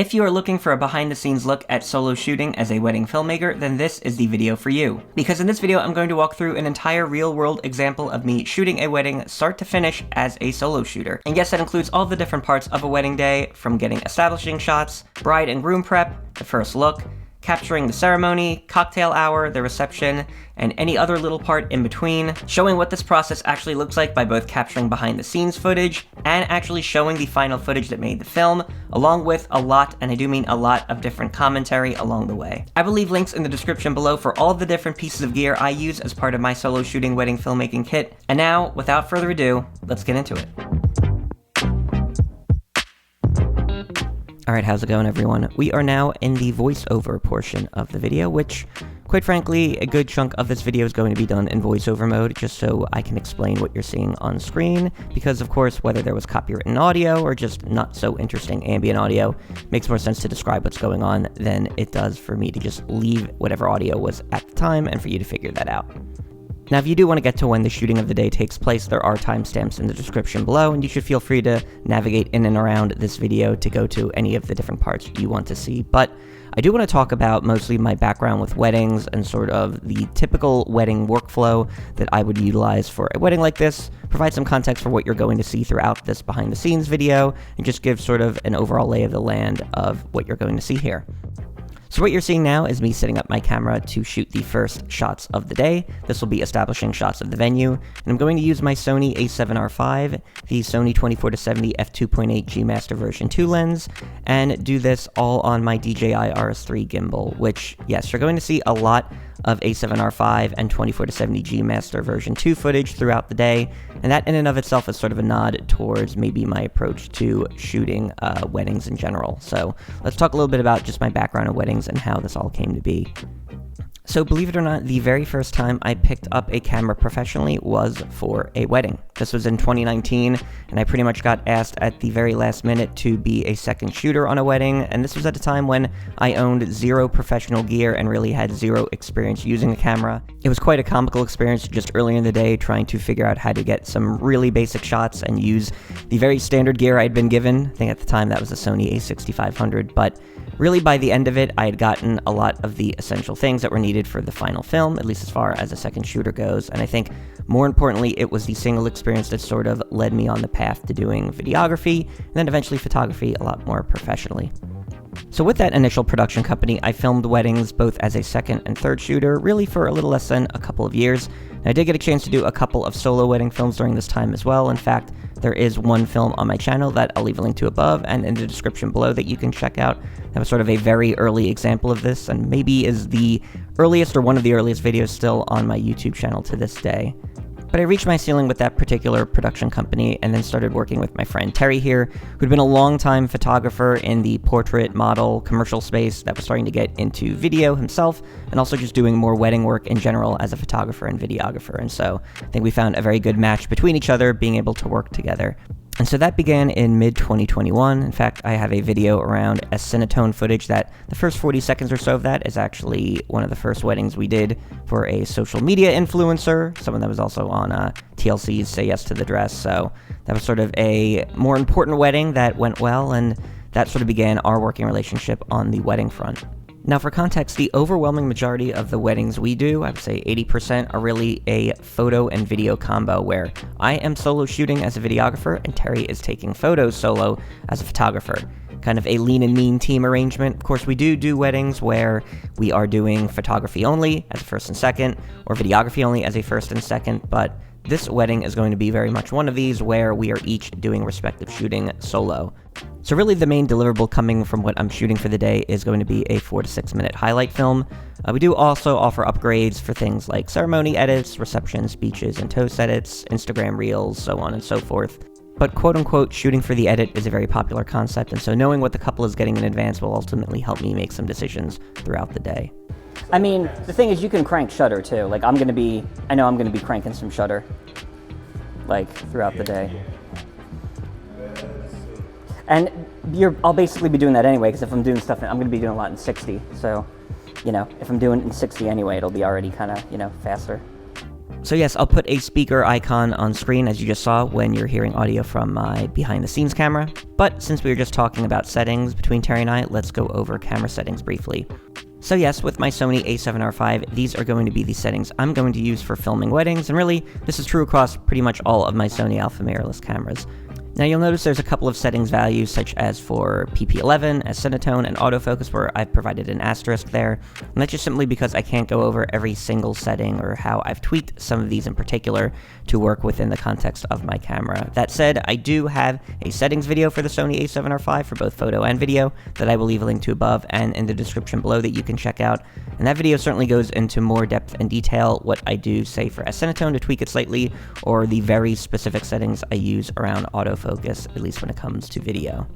If you are looking for a behind-the-scenes look at solo shooting as a wedding filmmaker, then this is the video for you. Because in this video, I'm going to walk through an entire real-world example of me shooting a wedding start to finish as a solo shooter. And yes, that includes all the different parts of a wedding day, from getting establishing shots, bride and groom prep, the first look, capturing the ceremony, cocktail hour, the reception, and any other little part in between, showing what this process actually looks like by both capturing behind-the-scenes footage and actually showing the final footage that made the film, along with a lot, and I do mean a lot, of different commentary along the way. I will leave links in the description below for all of the different pieces of gear I use as part of my solo shooting wedding filmmaking kit. And now, without further ado, let's get into it. Alright, how's it going, everyone? We are now in the voiceover portion of the video, which, quite frankly, a good chunk of this video is going to be done in voiceover mode, just so I can explain what you're seeing on screen, because, of course, whether there was copywritten audio or just not so interesting ambient audio, makes more sense to describe what's going on than it does for me to just leave whatever audio was at the time and for you to figure that out. Now, if you do want to get to when the shooting of the day takes place, there are timestamps in the description below, and you should feel free to navigate in and around this video to go to any of the different parts you want to see. But I do want to talk about mostly my background with weddings and sort of the typical wedding workflow that I would utilize for a wedding like this, provide some context for what you're going to see throughout this behind-the-scenes video, and just give sort of an overall lay of the land of what you're going to see here. So what you're seeing now is me setting up my camera to shoot the first shots of the day. This will be establishing shots of the venue, and I'm going to use my Sony a7R V, the Sony 24-70 f2.8 G Master version 2 lens, and do this all on my DJI RS3 gimbal, which, yes, you're going to see a lot of a7R V and 24-70 G Master version 2 footage throughout the day, and that in and of itself is sort of a nod towards maybe my approach to shooting weddings in general. So let's talk a little bit about just my background in weddings and how this all came to be. So believe it or not, the very first time I picked up a camera professionally was for a wedding. This was in 2019, and I pretty much got asked at the very last minute to be a second shooter on a wedding, and this was at a time when I owned zero professional gear and really had zero experience using a camera. It was quite a comical experience just earlier in the day trying to figure out how to get some really basic shots and use the very standard gear I'd been given. I think at the time that was a Sony a6500, but really by the end of it, I had gotten a lot of the essential things that were needed for the final film, at least as far as a second shooter goes, and I think more importantly, it was the single experience that sort of led me on the path to doing videography, and then eventually photography a lot more professionally. So with that initial production company, I filmed weddings both as a second and third shooter, really for a little less than a couple of years. And I did get a chance to do a couple of solo wedding films during this time as well. In fact, there is one film on my channel that I'll leave a link to above and in the description below that you can check out. That was sort of a very early example of this, and maybe is the earliest or one of the earliest videos still on my YouTube channel to this day. But I reached my ceiling with that particular production company and then started working with my friend Terry here, who'd been a long-time photographer in the portrait, model, commercial space that was starting to get into video himself, and also just doing more wedding work in general as a photographer and videographer. And so I think we found a very good match between each other, being able to work together. And so that began in mid-2021. In fact, I have a video around a Cinetone footage that the first 40 seconds or so of that is actually one of the first weddings we did for a social media influencer, someone that was also on TLC's Say Yes to the Dress. So that was sort of a more important wedding that went well, and that sort of began our working relationship on the wedding front. Now, for context, the overwhelming majority of the weddings we do, I would say 80%, are really a photo and video combo where I am solo shooting as a videographer and Terry is taking photos solo as a photographer. Kind of a lean and mean team arrangement. Of course, we do weddings where we are doing photography only as a first and second, or videography only as a first and second, but this wedding is going to be very much one of these where we are each doing respective shooting solo. So really the main deliverable coming from what I'm shooting for the day is going to be a 4 to 6 minute highlight film. We do also offer upgrades for things like ceremony edits, reception speeches and toast edits, Instagram reels, so on and so forth. But quote-unquote shooting for the edit is a very popular concept, and so knowing what the couple is getting in advance will ultimately help me make some decisions throughout the day. I mean, the thing is you can crank shutter too. Like I know I'm gonna be cranking some shutter, like throughout the day. And I'll basically be doing that anyway, because if I'm doing stuff, I'm gonna be doing a lot in 60. So, you know, if I'm doing it in 60 anyway, it'll be already kind of, you know, faster. So yes, I'll put a speaker icon on screen as you just saw when you're hearing audio from my behind the scenes camera. But since we were just talking about settings between Terry and I, let's go over camera settings briefly. So yes, with my Sony a7R V, these are going to be the settings I'm going to use for filming weddings, and really, this is true across pretty much all of my Sony alpha mirrorless cameras. Now you'll notice there's a couple of settings values, such as for PP11, as Cinetone, and autofocus, where I've provided an asterisk there, and that's just simply because I can't go over every single setting or how I've tweaked some of these in particular to work within the context of my camera. That said, I do have a settings video for the Sony a7R V for both photo and video that I will leave a link to above and in the description below that you can check out, and that video certainly goes into more depth and detail what I do, say, for Cinetone to tweak it slightly, or the very specific settings I use around autofocus, at least when it comes to video.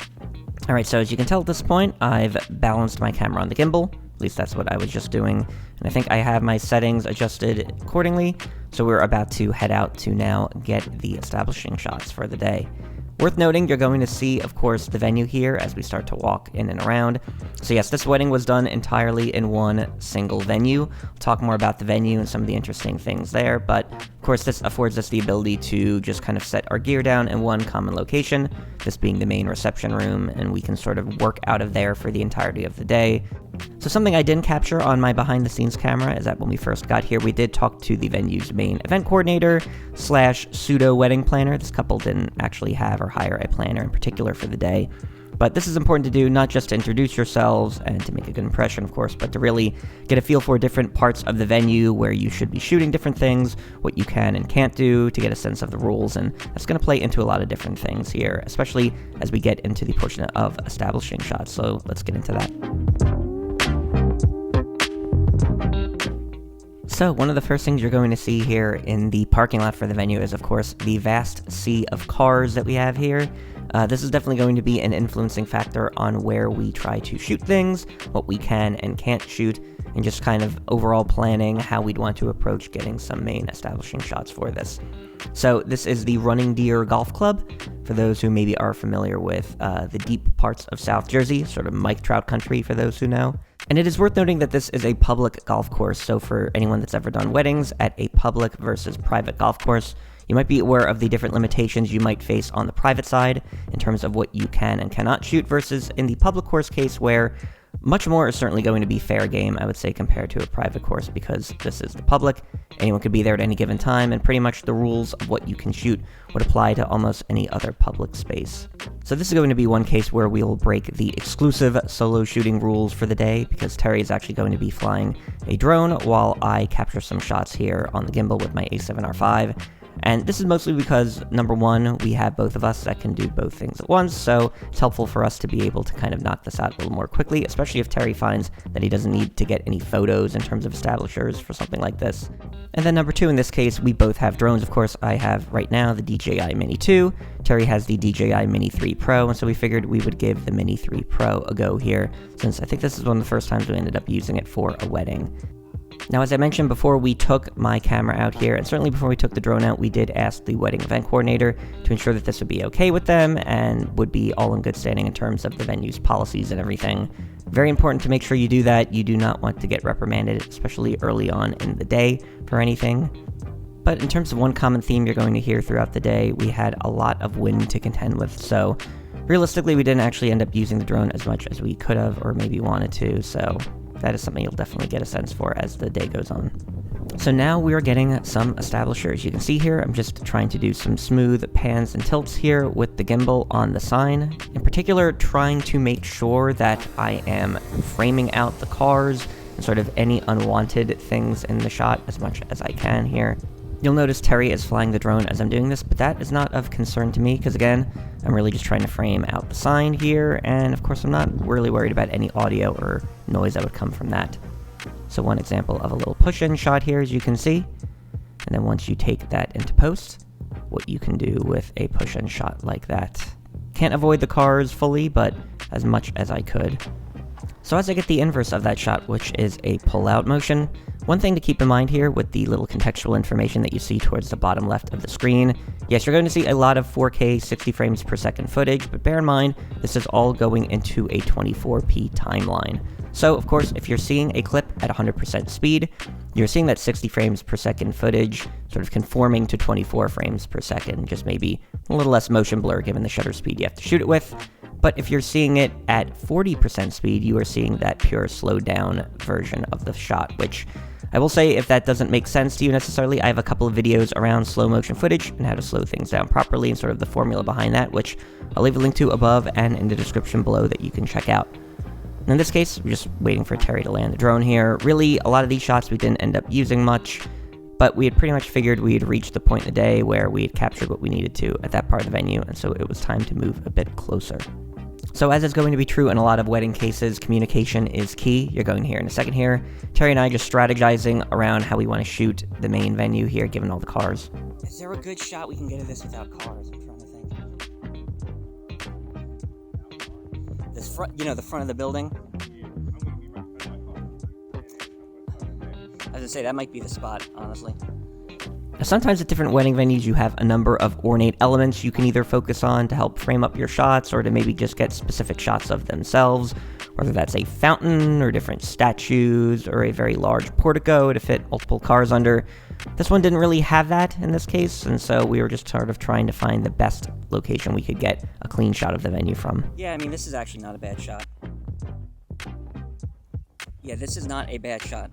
Alright, so as you can tell at this point, I've balanced my camera on the gimbal. At least that's what I was just doing, and I think I have my settings adjusted accordingly, so we're about to head out to now get the establishing shots for the day. Worth noting, you're going to see, of course, the venue here as we start to walk in and around. So yes, this wedding was done entirely in one single venue. I'll talk more about the venue and some of the interesting things there, but of course this affords us the ability to just kind of set our gear down in one common location, this being the main reception room, and we can sort of work out of there for the entirety of the day. So something I didn't capture on my behind-the-scenes camera is that when we first got here, we did talk to the venue's main event coordinator / pseudo-wedding planner. This couple didn't actually have or hire a planner in particular for the day. But this is important to do, not just to introduce yourselves and to make a good impression, of course, but to really get a feel for different parts of the venue where you should be shooting different things, what you can and can't do, to get a sense of the rules, and that's going to play into a lot of different things here, especially as we get into the portion of establishing shots. So let's get into that. So one of the first things you're going to see here in the parking lot for the venue is, of course, the vast sea of cars that we have here. This is definitely going to be an influencing factor on where we try to shoot things, what we can and can't shoot, and just kind of overall planning how we'd want to approach getting some main establishing shots for this. So this is the Running Deer Golf Club, for those who maybe are familiar with the deep parts of South Jersey, sort of Mike Trout country for those who know. And it is worth noting that this is a public golf course, so for anyone that's ever done weddings at a public versus private golf course, you might be aware of the different limitations you might face on the private side in terms of what you can and cannot shoot versus in the public course case where much more is certainly going to be fair game, I would say, compared to a private course, because this is the public, anyone could be there at any given time, and pretty much the rules of what you can shoot would apply to almost any other public space. So this is going to be one case where we will break the exclusive solo shooting rules for the day, because Terry is actually going to be flying a drone while I capture some shots here on the gimbal with my a7R V. And this is mostly because, number one, we have both of us that can do both things at once, so it's helpful for us to be able to kind of knock this out a little more quickly, especially if Terry finds that he doesn't need to get any photos in terms of establishers for something like this. And then number two, in this case, we both have drones. Of course, I have right now the DJI Mini 2, Terry has the DJI Mini 3 Pro, and so we figured we would give the Mini 3 Pro a go here, since I think this is one of the first times we ended up using it for a wedding. Now, as I mentioned before, we took my camera out here, and certainly before we took the drone out, we did ask the wedding event coordinator to ensure that this would be okay with them and would be all in good standing in terms of the venue's policies and everything. Very important to make sure you do that. You do not want to get reprimanded, especially early on in the day, for anything. But in terms of one common theme you're going to hear throughout the day, we had a lot of wind to contend with, so realistically, we didn't actually end up using the drone as much as we could have or maybe wanted to, so that is something you'll definitely get a sense for as the day goes on. So now we are getting some establishers. You can see here, I'm just trying to do some smooth pans and tilts here with the gimbal on the sign. In particular, trying to make sure that I am framing out the cars and sort of any unwanted things in the shot as much as I can here. You'll notice Terry is flying the drone as I'm doing this, but that is not of concern to me, because again, I'm really just trying to frame out the sign here, and of course I'm not really worried about any audio or noise that would come from that. So one example of a little push-in shot here, as you can see, and then once you take that into post, what you can do with a push-in shot like that. Can't avoid the cars fully, but as much as I could. So as I get the inverse of that shot, which is a pull-out motion, one thing to keep in mind here with the little contextual information that you see towards the bottom left of the screen, yes, you're going to see a lot of 4K 60 frames per second footage, but bear in mind, this is all going into a 24p timeline. So, of course, if you're seeing a clip at 100% speed, you're seeing that 60 frames per second footage sort of conforming to 24 frames per second, just maybe a little less motion blur given the shutter speed you have to shoot it with. But if you're seeing it at 40% speed, you are seeing that pure slowed down version of the shot, which I will say, if that doesn't make sense to you necessarily, I have a couple of videos around slow motion footage and how to slow things down properly and sort of the formula behind that, which I'll leave a link to above and in the description below that you can check out. In this case, we're just waiting for Terry to land the drone here. Really, a lot of these shots we didn't end up using much, but we had pretty much figured we had reached the point in the day where we had captured what we needed to at that part of the venue, and so it was time to move a bit closer. So as is going to be true in a lot of wedding cases, communication is key. You're going to hear in a second here. Terry and I just strategizing around how we want to shoot the main venue here, given all the cars. Is there a good shot we can get of this without cars? I'm trying to think. This front, the front of the building. I was gonna say, that might be the spot, honestly. Now, sometimes at different wedding venues you have a number of ornate elements you can either focus on to help frame up your shots or to maybe just get specific shots of themselves, whether that's a fountain or different statues or a very large portico to fit multiple cars under. This one didn't really have that in this case, and so we were just sort of trying to find the best location we could get a clean shot of the venue from. Yeah, I mean, this is actually not a bad shot. Yeah, this is not a bad shot.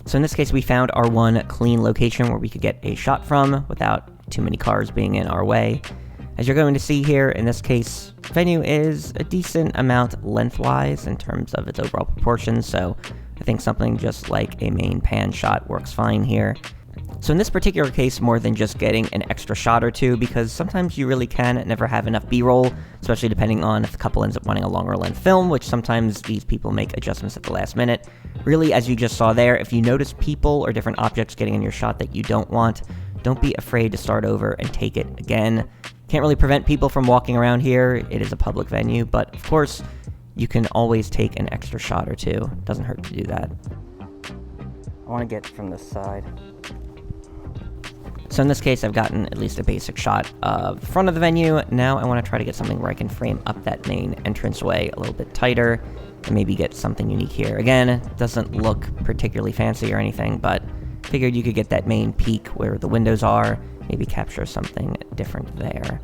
So in this case, we found our one clean location where we could get a shot from without too many cars being in our way. As you're going to see here, in this case, the venue is a decent amount lengthwise in terms of its overall proportions, so I think something just like a main pan shot works fine here. So in this particular case, more than just getting an extra shot or two, because sometimes you really can never have enough B-roll, especially depending on if the couple ends up wanting a longer length film, which sometimes these people make adjustments at the last minute. Really, as you just saw there, if you notice people or different objects getting in your shot that you don't want, don't be afraid to start over and take it again. Can't really prevent people from walking around here, it is a public venue, but of course, you can always take an extra shot or two. Doesn't hurt to do that. I want to get from this side. So in this case, I've gotten at least a basic shot of the front of the venue. Now I want to try to get something where I can frame up that main entranceway a little bit tighter and maybe get something unique here. Again, it doesn't look particularly fancy or anything, but figured you could get that main peak where the windows are, maybe capture something different there.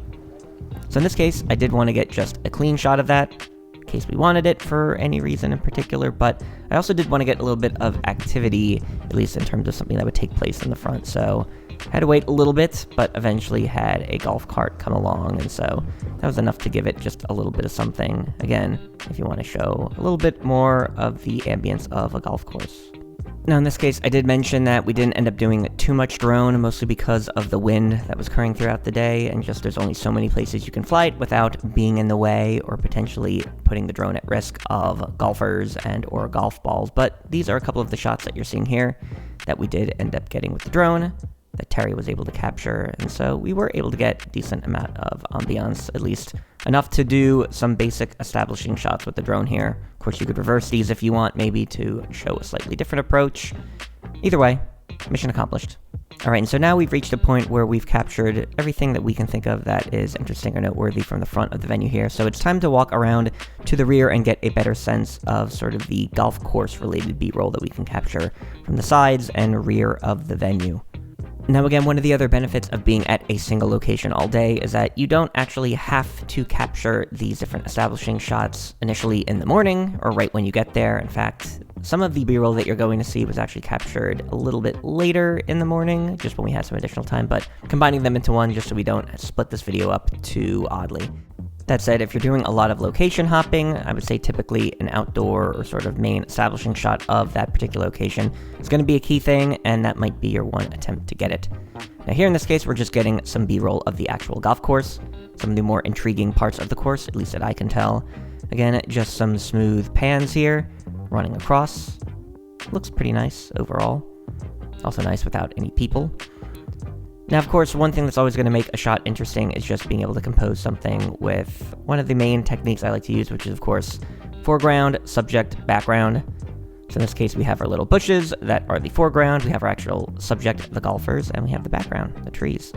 So in this case, I did want to get just a clean shot of that, in case we wanted it for any reason in particular, but I also did want to get a little bit of activity, at least in terms of something that would take place in the front, so had to wait a little bit, but eventually had a golf cart come along, and so that was enough to give it just a little bit of something, again, if you want to show a little bit more of the ambience of a golf course. Now in this case, I did mention that we didn't end up doing too much drone, mostly because of the wind that was occurring throughout the day, and just there's only so many places you can fly it without being in the way or potentially putting the drone at risk of golfers and or golf balls. But these are a couple of the shots that you're seeing here that we did end up getting with the drone, that Terry was able to capture, and so we were able to get a decent amount of ambiance, at least enough to do some basic establishing shots with the drone here. Of course, you could reverse these if you want, maybe to show a slightly different approach. Either way, mission accomplished. Alright, and so now we've reached a point where we've captured everything that we can think of that is interesting or noteworthy from the front of the venue here, so it's time to walk around to the rear and get a better sense of sort of the golf course related B-roll that we can capture from the sides and rear of the venue. Now again, one of the other benefits of being at a single location all day is that you don't actually have to capture these different establishing shots initially in the morning or right when you get there. In fact, some of the B-roll that you're going to see was actually captured a little bit later in the morning, just when we had some additional time, but combining them into one just so we don't split this video up too oddly. That said, if you're doing a lot of location hopping, I would say typically an outdoor or sort of main establishing shot of that particular location is going to be a key thing, and that might be your one attempt to get it. Now here in this case, we're just getting some B-roll of the actual golf course, some of the more intriguing parts of the course, at least that I can tell. Again, just some smooth pans here, running across. Looks pretty nice overall. Also nice without any people. Now, of course, one thing that's always going to make a shot interesting is just being able to compose something with one of the main techniques I like to use, which is, of course, foreground, subject, background. So in this case, we have our little bushes that are the foreground, we have our actual subject, the golfers, and we have the background, the trees.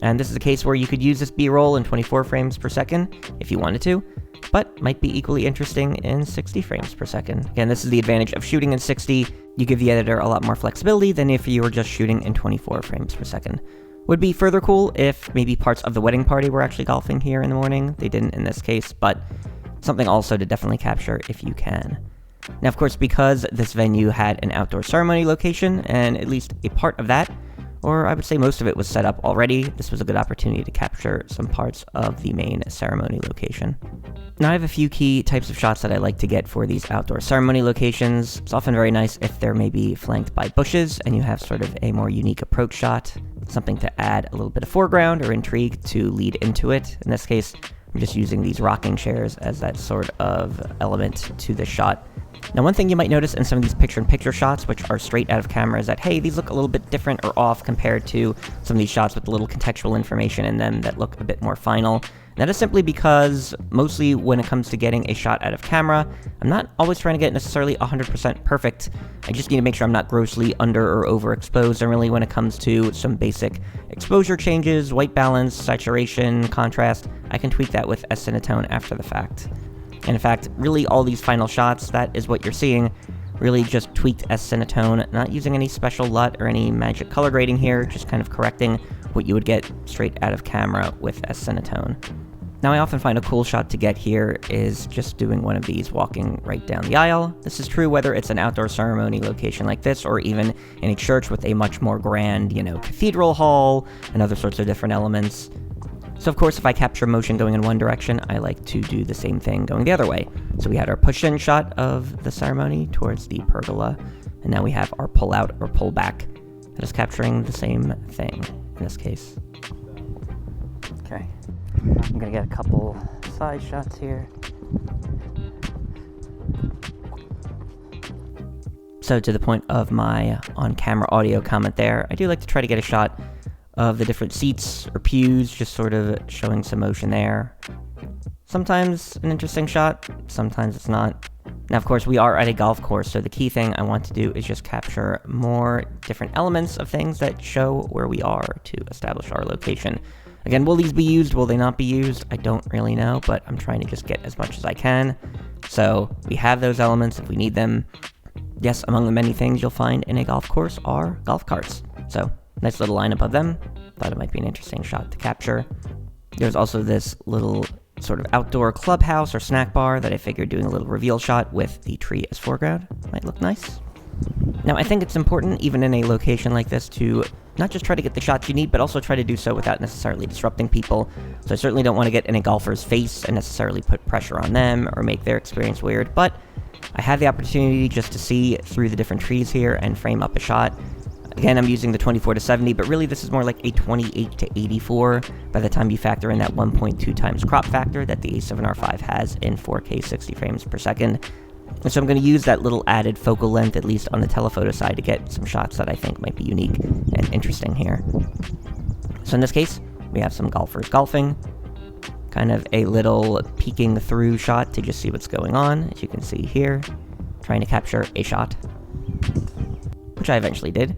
And this is a case where you could use this B-roll in 24 frames per second if you wanted to, but might be equally interesting in 60 frames per second. Again, this is the advantage of shooting in 60. You give the editor a lot more flexibility than if you were just shooting in 24 frames per second. Would be further cool if maybe parts of the wedding party were actually golfing here in the morning. They didn't in this case, but something also to definitely capture if you can. Now, of course, because this venue had an outdoor ceremony location, and at least a part of that, or I would say most of it was set up already, this was a good opportunity to capture some parts of the main ceremony location. Now I have a few key types of shots that I like to get for these outdoor ceremony locations. It's often very nice if they're maybe flanked by bushes and you have sort of a more unique approach shot, something to add a little bit of foreground or intrigue to lead into it. In this case, I'm just using these rocking chairs as that sort of element to the shot. Now, one thing you might notice in some of these picture-in-picture shots, which are straight out of camera, is that, hey, these look a little bit different or off compared to some of these shots with a little contextual information in them that look a bit more final. And that is simply because, mostly when it comes to getting a shot out of camera, I'm not always trying to get necessarily 100% perfect. I just need to make sure I'm not grossly under or overexposed, and really when it comes to some basic exposure changes, white balance, saturation, contrast, I can tweak that with S-Cinetone after the fact. And in fact, really all these final shots, that is what you're seeing, really just tweaked S-Cinetone, not using any special LUT or any magic color grading here, just kind of correcting what you would get straight out of camera with S-Cinetone. Now, I often find a cool shot to get here is just doing one of these walking right down the aisle. This is true whether it's an outdoor ceremony location like this or even in a church with a much more grand, cathedral hall and other sorts of different elements. So of course, if I capture motion going in one direction, I like to do the same thing going the other way. So we had our push-in shot of the ceremony towards the pergola, and now we have our pull-out or pull-back that is capturing the same thing in this case. Okay, I'm gonna get a couple side shots here. So to the point of my on-camera audio comment there, I do like to try to get a shot of the different seats or pews, just sort of showing some motion there. Sometimes an interesting shot, sometimes it's not. Now, of course, we are at a golf course, so the key thing I want to do is just capture more different elements of things that show where we are to establish our location. Again, will these be used? Will they not be used? I don't really know, but I'm trying to just get as much as I can. So we have those elements if we need them. Yes, among the many things you'll find in a golf course are golf carts. So nice little lineup of them. Thought it might be an interesting shot to capture. There's also this little sort of outdoor clubhouse or snack bar that I figured doing a little reveal shot with the tree as foreground might look nice. Now, I think it's important, even in a location like this, to not just try to get the shots you need, but also try to do so without necessarily disrupting people. So I certainly don't want to get in a golfer's face and necessarily put pressure on them or make their experience weird, but I had the opportunity just to see through the different trees here and frame up a shot. Again, I'm using the 24-70, but really this is more like a 28-84 by the time you factor in that 1.2 times crop factor that the A7R5 has in 4K 60 frames per second. And so I'm going to use that little added focal length, at least on the telephoto side, to get some shots that I think might be unique and interesting here. So in this case, we have some golfers golfing. Kind of a little peeking through shot to just see what's going on, as you can see here. Trying to capture a shot, which I eventually did.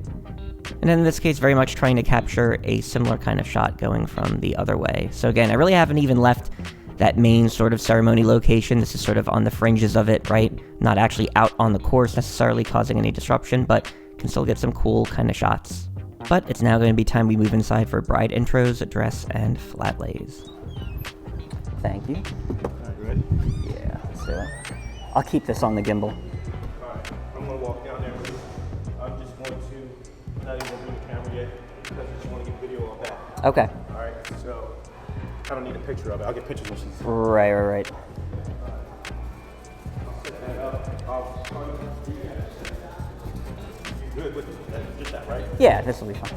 And in this case, very much trying to capture a similar kind of shot going from the other way. So again, I really haven't even left that main sort of ceremony location. This is sort of on the fringes of it, right? Not actually out on the course necessarily causing any disruption, but can still get some cool kind of shots. But it's now going to be time we move inside for bride intros, dress, and flat lays. Thank you. Alright, ready? Yeah, let's do it. I'll keep this on the gimbal. Alright, I'm going to walk down there with you. I'm just going to not even do the camera yet because I just want to get video of that. Okay. Alright, so I don't need a picture of it. I'll get pictures when she's Right. I'll set that up. I'll you good with just that, right? Yeah, this will be fine.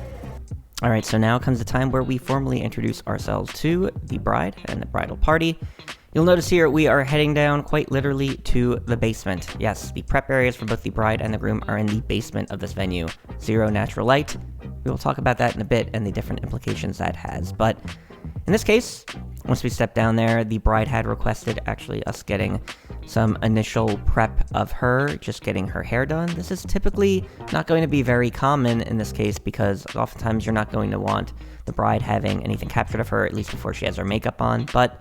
Alright, so now comes the time where we formally introduce ourselves to the bride and the bridal party. You'll notice here we are heading down quite literally to the basement. Yes, the prep areas for both the bride and the groom are in the basement of this venue. Zero natural light. We will talk about that in a bit and the different implications that has, but In this case, once we stepped down there, the bride had requested actually us getting some initial prep of her, just getting her hair done. This is typically not going to be very common in this case because oftentimes you're not going to want the bride having anything captured of her, at least before she has her makeup on, but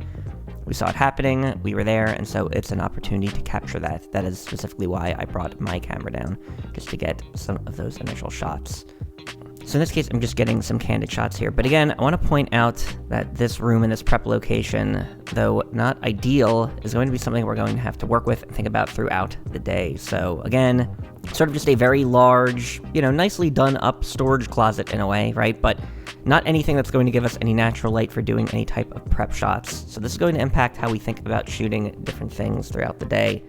we saw it happening, we were there, and so it's an opportunity to capture that. That is specifically why I brought my camera down, just to get some of those initial shots. So in this case, I'm just getting some candid shots here. But again, I want to point out that this room and this prep location, though not ideal, is going to be something we're going to have to work with and think about throughout the day. So again, sort of just a very large, nicely done up storage closet in a way, right? But not anything that's going to give us any natural light for doing any type of prep shots. So this is going to impact how we think about shooting different things throughout the day.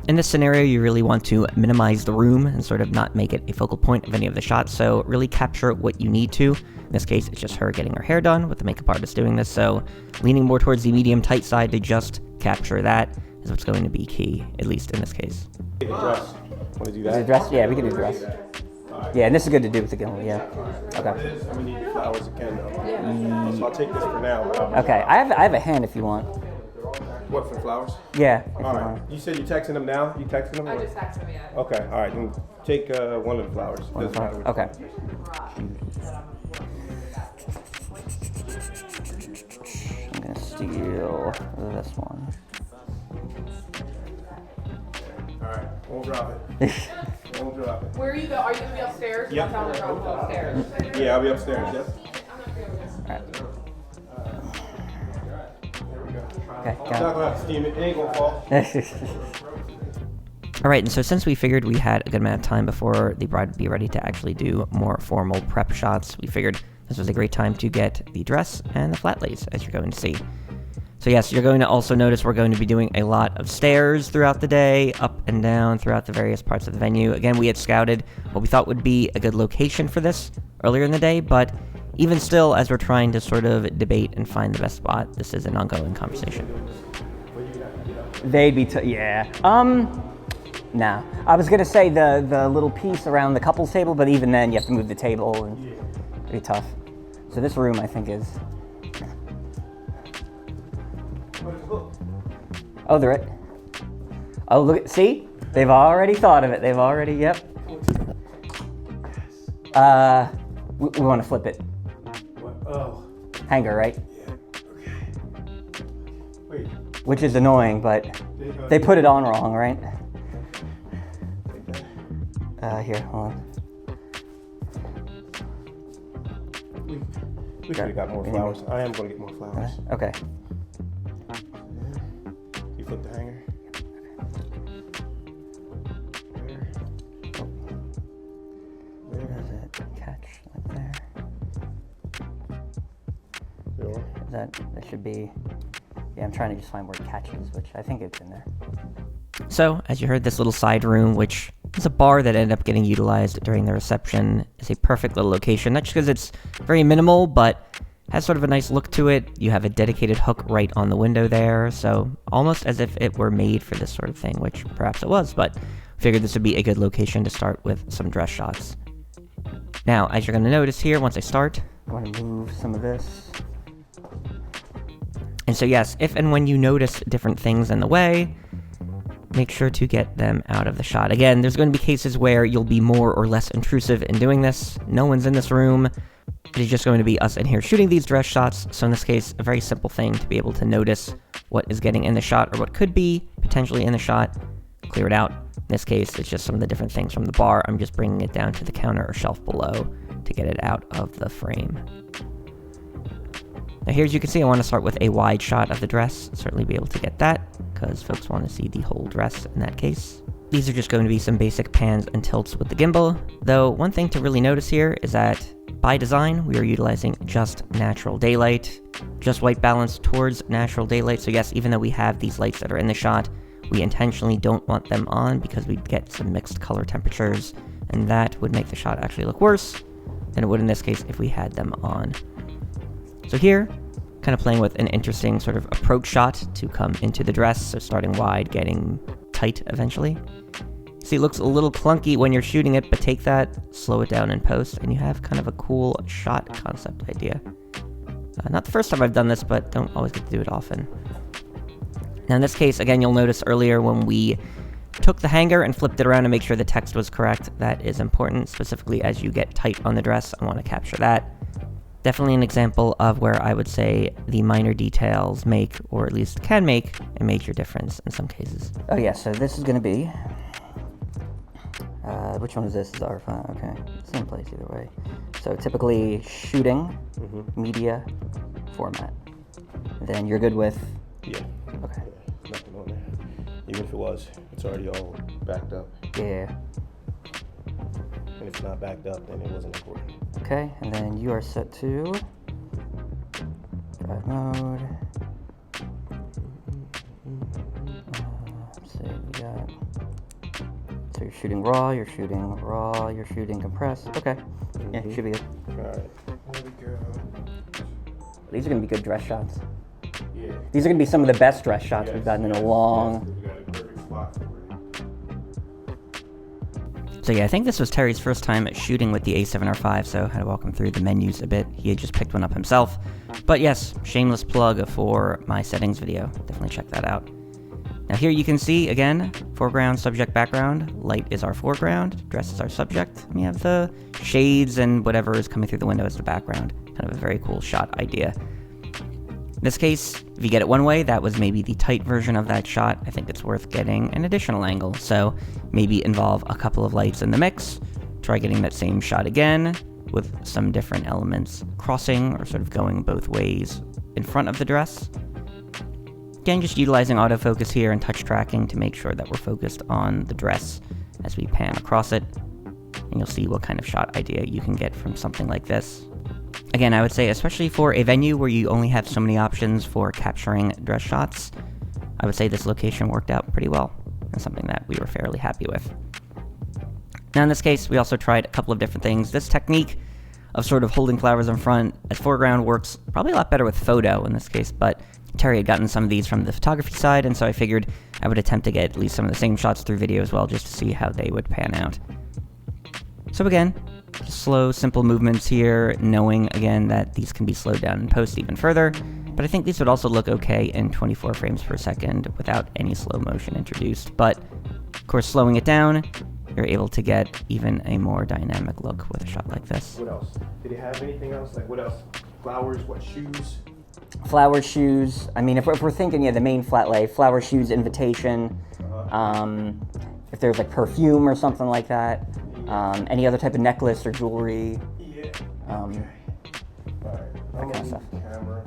In this scenario, you really want to minimize the room and sort of not make it a focal point of any of the shots, so really capture what you need to. In this case, it's just her getting her hair done with the makeup artist doing this, so leaning more towards the medium tight side to just capture that is what's going to be key, at least in this case. Dress. Want to do that? The dress? Yeah, we can do the dress. Yeah, and this is good to do with the gimbal, yeah. Okay. I'm gonna need flowers again though. So I'll take this for now. Okay, I have a hand if you want. What, for flowers? Yeah. If All you right. want. You said you're texting them now? You texting them? I just texted him, yeah. Okay, all right. Then take one of the flowers. Doesn't matter which Okay. I'm gonna steal this one. All right, won't drop it. Won't drop it. Where are you go? Are you gonna be upstairs? Yep. Tell them to go upstairs. Yeah, I'll be upstairs. Yep. Okay, I'm not gonna have to steam it. It ain't gonna fall. Alright, and so since we figured we had a good amount of time before the bride would be ready to actually do more formal prep shots, we figured this was a great time to get the dress and the flat lays, as you're going to see. So yes, you're going to also notice we're going to be doing a lot of stairs throughout the day, up and down throughout the various parts of the venue. Again, we had scouted what we thought would be a good location for this earlier in the day, but even still, as we're trying to sort of debate and find the best spot, this is an ongoing conversation. They'd be, yeah. Nah. I was gonna say the little piece around the couples table, but even then you have to move the table and it'd be tough. So this room, I think, is. Oh, they're it. Oh, look at, see? They've already thought of it. They've already, yep. We want to flip it. What? Oh. Hanger, right? Yeah. Okay. Wait. Which is annoying, but they put it on wrong, right? Here, hold on. We could have got more flowers. I am going to get more flowers. Okay. You flip the hanger. Where does it catch? Like there. That should be. Yeah, I'm trying to just find where it catches, which I think it's in there. So, as you heard, this little side room, which is a bar that ended up getting utilized during the reception, is a perfect little location, not just because it's very minimal, but has sort of a nice look to it. You have a dedicated hook right on the window there, so almost as if it were made for this sort of thing, which perhaps it was, but figured this would be a good location to start with some dress shots. Now, as you're going to notice here, once I start, I want to move some of this. And so yes, if and when you notice different things in the way, make sure to get them out of the shot. Again, there's going to be cases where you'll be more or less intrusive in doing this. No one's in this room. It is just going to be us in here shooting these dress shots. So in this case, a very simple thing to be able to notice what is getting in the shot or what could be potentially in the shot, clear it out. In this case, it's just some of the different things from the bar. I'm just bringing it down to the counter or shelf below to get it out of the frame. Now here, as you can see, I want to start with a wide shot of the dress. Certainly be able to get that, because folks want to see the whole dress in that case. These are just going to be some basic pans and tilts with the gimbal, though one thing to really notice here is that, by design, we are utilizing just natural daylight, just white balance towards natural daylight. So yes, even though we have these lights that are in the shot, we intentionally don't want them on because we'd get some mixed color temperatures, and that would make the shot actually look worse than it would in this case if we had them on. So here, kind of playing with an interesting sort of approach shot to come into the dress, so starting wide, getting tight eventually. See, it looks a little clunky when you're shooting it, but take that, slow it down in post, and you have kind of a cool shot concept idea Not the first time I've done this, but don't always get to do it often. Now in this case, again, you'll notice earlier when we took the hanger and flipped it around to make sure the text was correct. That is important, specifically as you get tight on the dress. I want to capture that. Definitely an example of where I would say the minor details make, or at least can make, a major difference in some cases. Oh yeah, so this is going to be... which one is this? Is R5? Okay, same place either way. So typically shooting, media, format. Then you're good with... Yeah. Okay. Yeah, nothing on there. Even if it was, it's already all backed up. Yeah. And if it's not backed up, then it wasn't recording. Okay, and then you are set to drive mode. Let's see, we got... So you're shooting raw, you're shooting compressed. Okay, yeah, should be good. Alright, there we go. These are gonna be good dress shots. Yeah. These are gonna be some of the best dress shots we've gotten in a long... We got a perfect spot for it. So yeah, I think this was Terry's first time shooting with the A7R5, so I had to walk him through the menus a bit. He had just picked one up himself. But yes, shameless plug for my settings video. Definitely check that out. Now here you can see, again, foreground, subject, background. Light is our foreground, dress is our subject. And we have the shades and whatever is coming through the window as the background. Kind of a very cool shot idea. In this case, if you get it one way, that was maybe the tight version of that shot. I think it's worth getting an additional angle. So maybe involve a couple of lights in the mix. Try getting that same shot again with some different elements crossing or sort of going both ways in front of the dress. Again, just utilizing autofocus here and touch tracking to make sure that we're focused on the dress as we pan across it. And you'll see what kind of shot idea you can get from something like this. Again, I would say, especially for a venue where you only have so many options for capturing dress shots, I would say this location worked out pretty well, and something that we were fairly happy with. Now in this case, we also tried a couple of different things. This technique of sort of holding flowers in front as foreground works probably a lot better with photo in this case, but Terry had gotten some of these from the photography side, and so I figured I would attempt to get at least some of the same shots through video as well, just to see how they would pan out. So again, slow, simple movements here, knowing, again, that these can be slowed down in post even further, but I think these would also look okay in 24 frames per second without any slow motion introduced. But, of course, slowing it down, you're able to get even a more dynamic look with a shot like this. What else? Did it have anything else? Like what else? Flowers, what, shoes? Flower shoes. I mean, if we're thinking, yeah, the main flat lay, flower shoes, invitation. If there's like perfume or something like that. Any other type of necklace or jewelry. Yeah. Okay. Alright. That kind of stuff. Camera.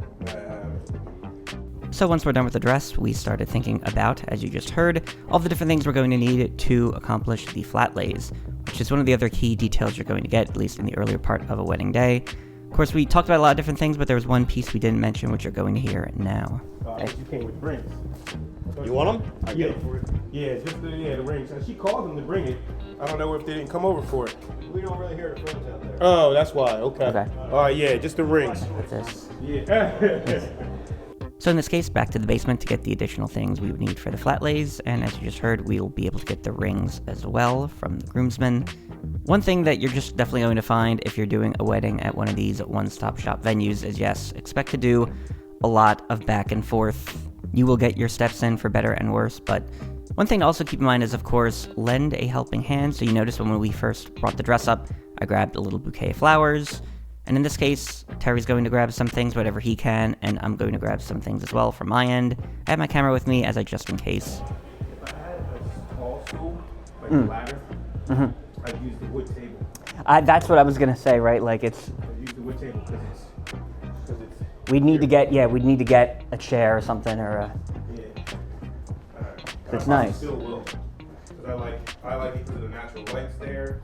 So once we're done with the dress, we started thinking about, as you just heard, all the different things we're going to need to accomplish the flat lays, which is one of the other key details you're going to get, at least in the earlier part of a wedding day. Of course, we talked about a lot of different things, but there was one piece we didn't mention, which you're going to hear now. You came with rings. You want them? Yeah, just the rings. And she called them to bring it. I don't know if they didn't come over for it. We don't really hear the friends out there. Oh, that's why. Okay. Okay. All right, yeah, just the rings. With this. Yeah. So in this case, back to the basement to get the additional things we would need for the flat lays, and as you just heard, we will be able to get the rings as well from the groomsmen. One thing that you're just definitely going to find if you're doing a wedding at one of these one-stop shop venues is, yes, expect to do a lot of back and forth. You will get your steps in for better and worse, but one thing to also keep in mind is, of course, lend a helping hand. So you notice when we first brought the dress up, I grabbed a little bouquet of flowers. And in this case, Terry's going to grab some things, whatever he can, and I'm going to grab some things as well from my end. I have my camera with me just in case. If I had a tall stool, like a ladder, I'd use the wood table. That's what I was gonna say, right? Like I'd use the wood table because it's we'd need to get a chair or something or a. yeah. It's I nice. Still will, because I like it because of the natural lights there.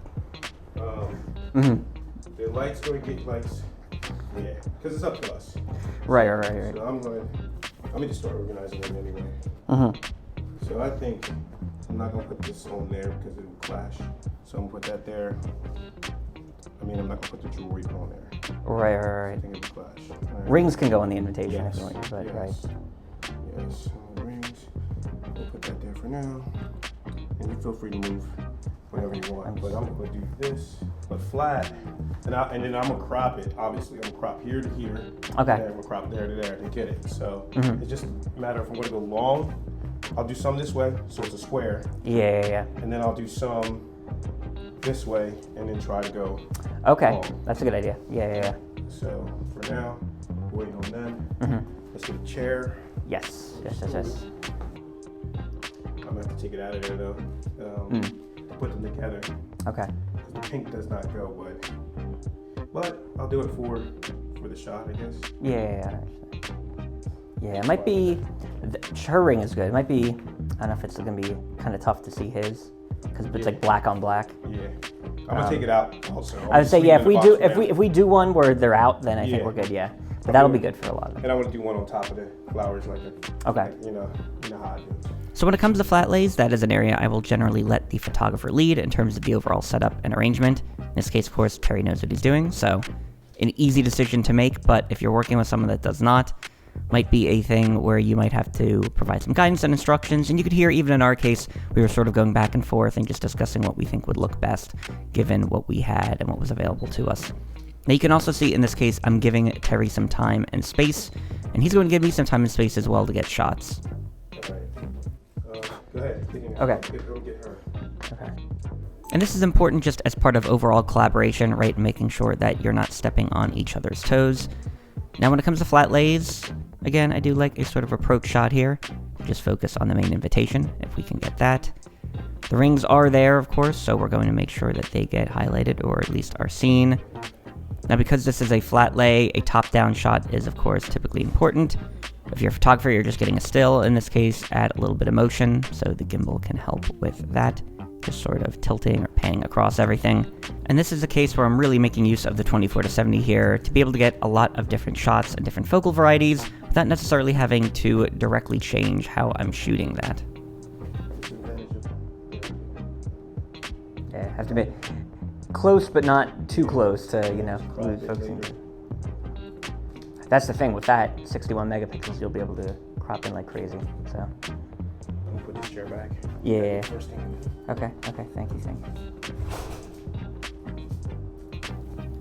The lights going to get lights, yeah, because it's up to us. Right. So I'm going to just start organizing them anyway. So I think I'm not going to put this on there because it will clash. So I'm going to put that there. I mean, I'm not going to put the jewelry on there. Right. I think it will clash. All right. Rings can go in the invitation Yes. if you want, but right. Yes, rings. We'll put that there for now. And you feel free to move whatever you want. But I'm gonna do this, but flat, and then I'm gonna crop it. Obviously, I'm gonna crop here to here. Okay. And I'm gonna crop there to there to get it. So it's just a matter of if I'm gonna go long. I'll do some this way, so it's a square. Yeah. And then I'll do some this way, and then try to go. Okay, long. that's a good idea. Yeah. So for now, waiting on them. Let's get a chair. Yes. I'm gonna have to take it out of there though. Put them together. Okay. The pink does not go, but I'll do it for the shot, I guess. Yeah, it might be, her ring is good. It might be, I don't know if it's gonna be kind of tough to see his, because it's like black on black. Yeah, I'm gonna take it out also. I would say, yeah, if we do one where they're out, then I think we're good, yeah. But that'll be good for a lot of them. And I want to do one on top of the flowers, like Okay. You know how I do. So when it comes to flat lays, that is an area I will generally let the photographer lead in terms of the overall setup and arrangement. In this case, of course, Terry knows what he's doing, so an easy decision to make, but if you're working with someone that does not, might be a thing where you might have to provide some guidance and instructions, and you could hear even in our case, we were sort of going back and forth and just discussing what we think would look best given what we had and what was available to us. Now you can also see in this case, I'm giving Terry some time and space, and he's going to give me some time and space as well to get shots. Go ahead. Okay. Get her. Okay. And this is important just as part of overall collaboration, right? Making sure that you're not stepping on each other's toes. Now when it comes to flat lays, again, I do like a sort of approach shot here. Just focus on the main invitation, if we can get that. The rings are there, of course, so we're going to make sure that they get highlighted or at least are seen. Now because this is a flat lay, a top-down shot is, of course, typically important. If you're a photographer, you're just getting a still. In this case, add a little bit of motion, so the gimbal can help with that. Just sort of tilting or panning across everything. And this is a case where I'm really making use of the 24-70 here to be able to get a lot of different shots and different focal varieties without necessarily having to directly change how I'm shooting that. Yeah, have to be close, but not too close to, lose focusing. That's the thing with that, 61 megapixels, you'll be able to crop in like crazy, so. I'm gonna put this chair back. Yeah. First thing. Okay, thank you.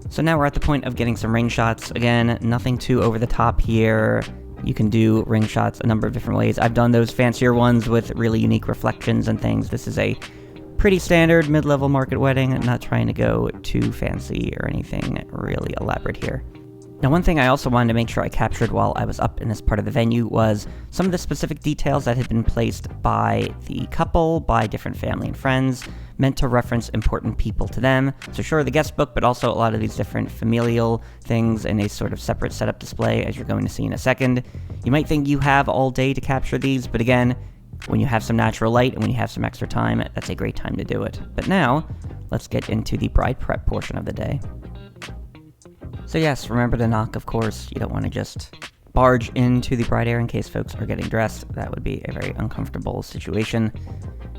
So now we're at the point of getting some ring shots. Again, nothing too over the top here. You can do ring shots a number of different ways. I've done those fancier ones with really unique reflections and things. This is a pretty standard mid-level market wedding. I'm not trying to go too fancy or anything really elaborate here. Now, one thing I also wanted to make sure I captured while I was up in this part of the venue was some of the specific details that had been placed by the couple, by different family and friends, meant to reference important people to them. So sure, the guest book, but also a lot of these different familial things in a sort of separate setup display, as you're going to see in a second. You might think you have all day to capture these, but again, when you have some natural light and when you have some extra time, that's a great time to do it. But now, let's get into the bride prep portion of the day. So yes, remember to knock, of course. You don't want to just barge into the bride area in case folks are getting dressed. That would be a very uncomfortable situation.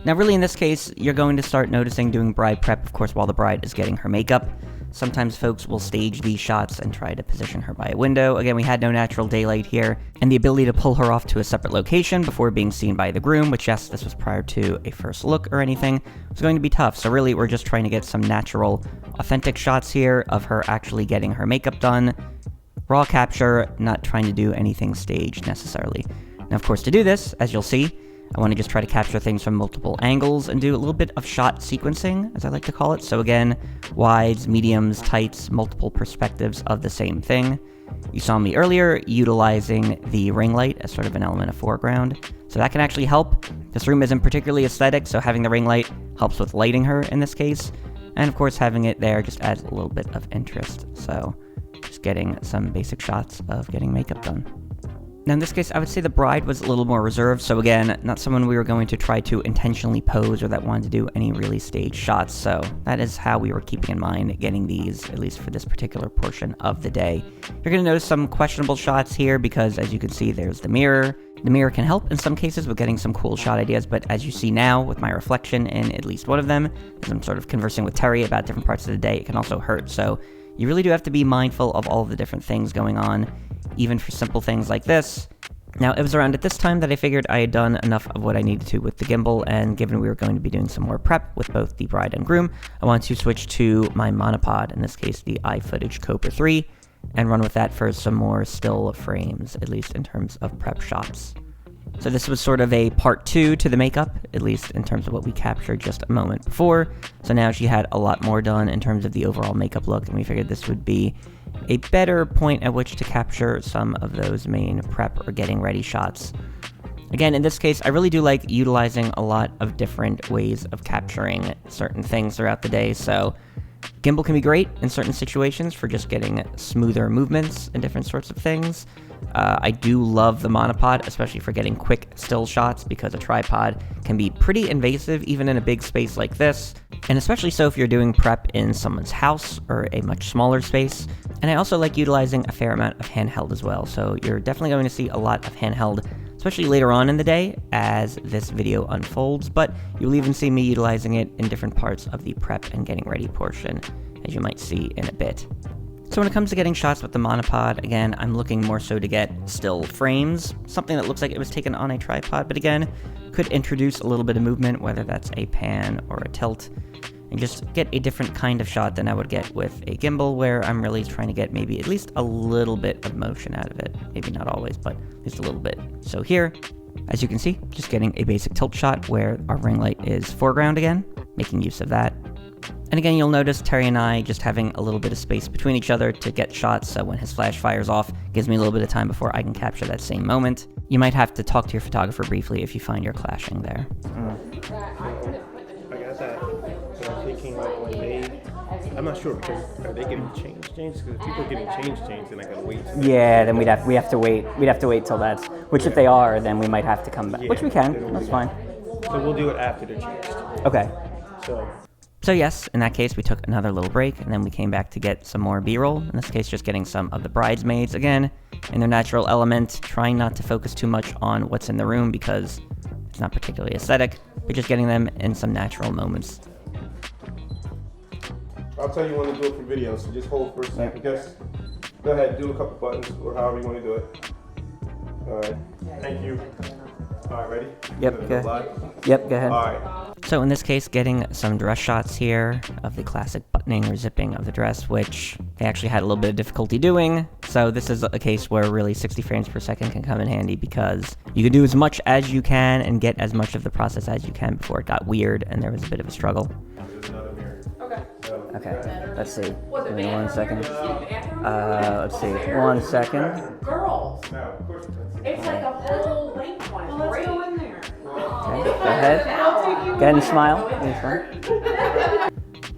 Now really in this case, you're going to start noticing doing bride prep, of course, while the bride is getting her makeup. Sometimes folks will stage these shots and try to position her by a window. Again, we had no natural daylight here, and the ability to pull her off to a separate location before being seen by the groom, which yes, this was prior to a first look or anything, was going to be tough. So really, we're just trying to get some natural, authentic shots here of her actually getting her makeup done. Raw capture, not trying to do anything staged necessarily. Now, of course, to do this, as you'll see, I want to just try to capture things from multiple angles and do a little bit of shot sequencing, as I like to call it. So again, wides, mediums, tights, multiple perspectives of the same thing. You saw me earlier utilizing the ring light as sort of an element of foreground. So that can actually help. This room isn't particularly aesthetic, so having the ring light helps with lighting her in this case. And of course, having it there just adds a little bit of interest. So just getting some basic shots of getting makeup done. Now in this case, I would say the bride was a little more reserved, so again, not someone we were going to try to intentionally pose or that wanted to do any really staged shots, so that is how we were keeping in mind getting these, at least for this particular portion of the day. You're going to notice some questionable shots here because, as you can see, there's the mirror. The mirror can help in some cases with getting some cool shot ideas, but as you see now with my reflection in at least one of them, as I'm sort of conversing with Terry about different parts of the day, it can also hurt, so you really do have to be mindful of all of the different things going on. Even for simple things like this, Now, it was around at this time that I figured I had done enough of what I needed to with the gimbal, and given we were going to be doing some more prep with both the bride and groom, I wanted to switch to my monopod, in this case the iFootage Cobra 3, and run with that for some more still frames, at least in terms of prep shots. So this was sort of a part 2 to the makeup, at least in terms of what we captured just a moment before. So now she had a lot more done in terms of the overall makeup look, and we figured this would be a better point at which to capture some of those main prep or getting ready shots. Again, in this case, I really do like utilizing a lot of different ways of capturing certain things throughout the day, so gimbal can be great in certain situations for just getting smoother movements and different sorts of things. I do love the monopod, especially for getting quick still shots, because a tripod can be pretty invasive even in a big space like this, and especially so if you're doing prep in someone's house or a much smaller space. And I also like utilizing a fair amount of handheld as well, so you're definitely going to see a lot of handheld, especially later on in the day as this video unfolds, but you'll even see me utilizing it in different parts of the prep and getting ready portion, as you might see in a bit. So when it comes to getting shots with the monopod, again, I'm looking more so to get still frames, something that looks like it was taken on a tripod, but again, could introduce a little bit of movement, whether that's a pan or a tilt, and just get a different kind of shot than I would get with a gimbal, where I'm really trying to get maybe at least a little bit of motion out of it. Maybe not always, but at least a little bit. So here, as you can see, just getting a basic tilt shot where our ring light is foreground again, making use of that. And again, you'll notice Terry and I just having a little bit of space between each other to get shots, so when his flash fires off, gives me a little bit of time before I can capture that same moment. You might have to talk to your photographer briefly if you find you're clashing there. I got that. But I'm thinking like when I'm not sure, because are they getting change? Because if people are getting change, then I gotta wait. Yeah, then we have to wait. We'd have to wait till that's. Which if they are, then we might have to come back. Which we can. That's fine. So we'll do it after they're changed. Okay. So yes, in that case, we took another little break, and then we came back to get some more B-roll. In this case, just getting some of the bridesmaids, again, in their natural element, trying not to focus too much on what's in the room because it's not particularly aesthetic, but just getting them in some natural moments. I'll tell you when to do it for video, so just hold for a second. Just go ahead, do a couple buttons, or however you want to do it. All right. Thank you. All right, ready? Yep, go ahead. Yep, go ahead. All right. So in this case, getting some dress shots here of the classic buttoning or zipping of the dress, which they actually had a little bit of difficulty doing. So this is a case where really 60 frames per second can come in handy, because you can do as much as you can and get as much of the process as you can before it got weird and there was a bit of a struggle. There's another mirror. Okay. Okay. Let's see. Was it Give me bathroom? 1 second. Bathroom? Let's see. 1 second. Girls. Now, of course, It's like a whole length one. Well, let's go in there. Okay. Go ahead. Go ahead and smile.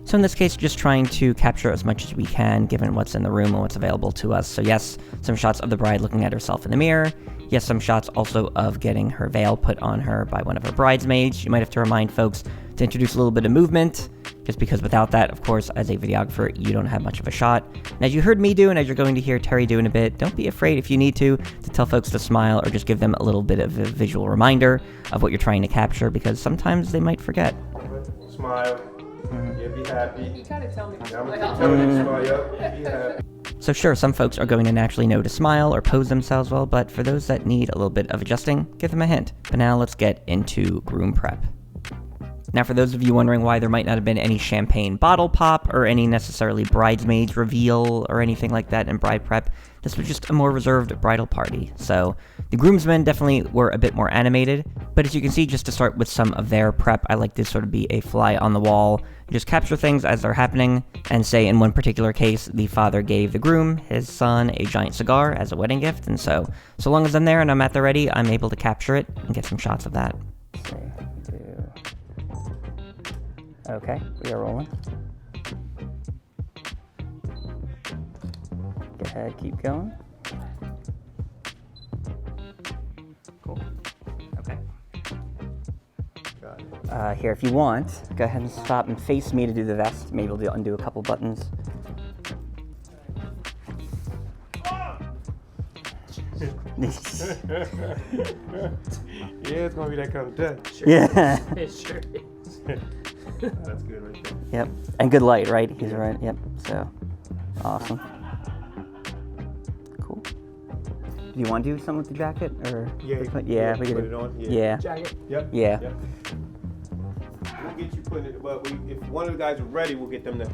So in this case, just trying to capture as much as we can, given what's in the room and what's available to us. So yes, some shots of the bride looking at herself in the mirror. Yes, some shots also of getting her veil put on her by one of her bridesmaids. You might have to remind folks to introduce a little bit of movement, just because without that, of course, as a videographer, you don't have much of a shot. And as you heard me do, and as you're going to hear Terry do in a bit, don't be afraid if you need to tell folks to smile or just give them a little bit of a visual reminder of what you're trying to capture, because sometimes they might forget. smile. Yeah, be happy. You gotta tell me. I'm gonna keep telling you to smile. Yep, be happy. So sure, some folks are going to naturally know to smile or pose themselves well, but for those that need a little bit of adjusting, give them a hint. But now let's get into Groom Prep. Now for those of you wondering why there might not have been any champagne bottle pop or any necessarily bridesmaids reveal or anything like that in bride prep, this was just a more reserved bridal party. So the groomsmen definitely were a bit more animated, but as you can see, just to start with some of their prep, I like to sort of be a fly on the wall, just capture things as they're happening, and say in one particular case, the father gave the groom, his son, a giant cigar as a wedding gift, and so long as I'm there and I'm at the ready, I'm able to capture it and get some shots of that. Okay, we are rolling. Go ahead, keep going. Cool. Okay. Here, if you want, go ahead and stop and face me to do the vest. Maybe we'll undo a couple buttons. Yeah, it's gonna be that kind of day. Yeah. It sure is. That's good right there. Yep. And good light, right? He's right. Yep. So, awesome. Cool. Do you want to do some with the jacket, or? Yeah, we could put do. it on. Yeah. Jacket. Yep. Yeah. Yep. We'll get you putting it, but if one of the guys are ready, we'll get them there.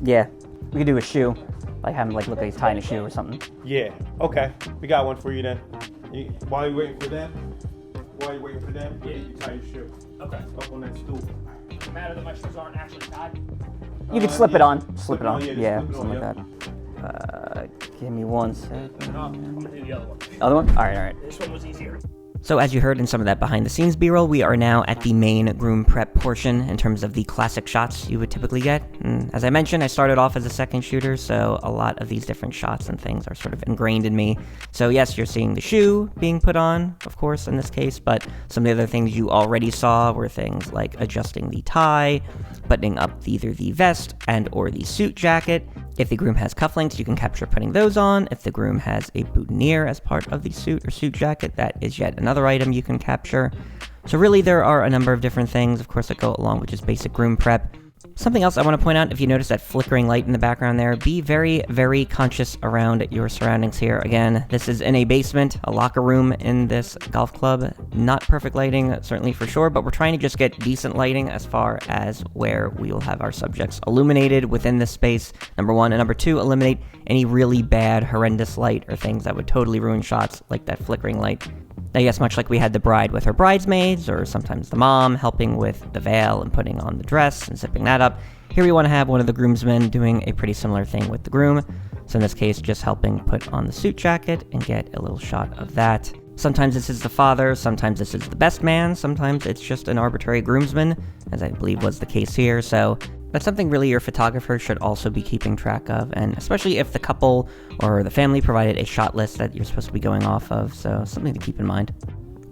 Yeah. We could do a shoe, like have him like look like he's tying a shoe or something. Yeah. Okay. We got one for you then. While you're waiting for them, you tie your shoe. Okay. Up on that stool. Does it matter that my shoes aren't actually tied? You could slip it yeah. on. Slip it on. just Yeah, slip it something on, like that. Give me 1 second. No, I'm gonna do the other one. Other one? All right. This one was easier. So as you heard in some of that behind-the-scenes B-roll, we are now at the main groom prep portion in terms of the classic shots you would typically get. And as I mentioned, I started off as a second shooter, so a lot of these different shots and things are sort of ingrained in me. So yes, you're seeing the shoe being put on, of course, in this case, but some of the other things you already saw were things like adjusting the tie, buttoning up either the vest and or the suit jacket. If the groom has cufflinks, you can capture putting those on. If the groom has a boutonniere as part of the suit or suit jacket, that is yet another item you can capture. So really, there are a number of different things, of course, that go along with just basic groom prep. Something else I want to point out, if you notice that flickering light in the background there, be very, very conscious around your surroundings here. Again, this is in a basement, a locker room in this golf club. Not perfect lighting, certainly for sure, but we're trying to just get decent lighting as far as where we will have our subjects illuminated within this space, number one. And number two, eliminate any really bad, horrendous light or things that would totally ruin shots, like that flickering light. I guess much like we had the bride with her bridesmaids, or sometimes the mom helping with the veil and putting on the dress and zipping that up, here we want to have one of the groomsmen doing a pretty similar thing with the groom. So in this case, just helping put on the suit jacket and get a little shot of that. Sometimes this is the father, sometimes this is the best man, sometimes it's just an arbitrary groomsman, as I believe was the case here, so that's something really your photographer should also be keeping track of, and especially if the couple or the family provided a shot list that you're supposed to be going off of, so something to keep in mind.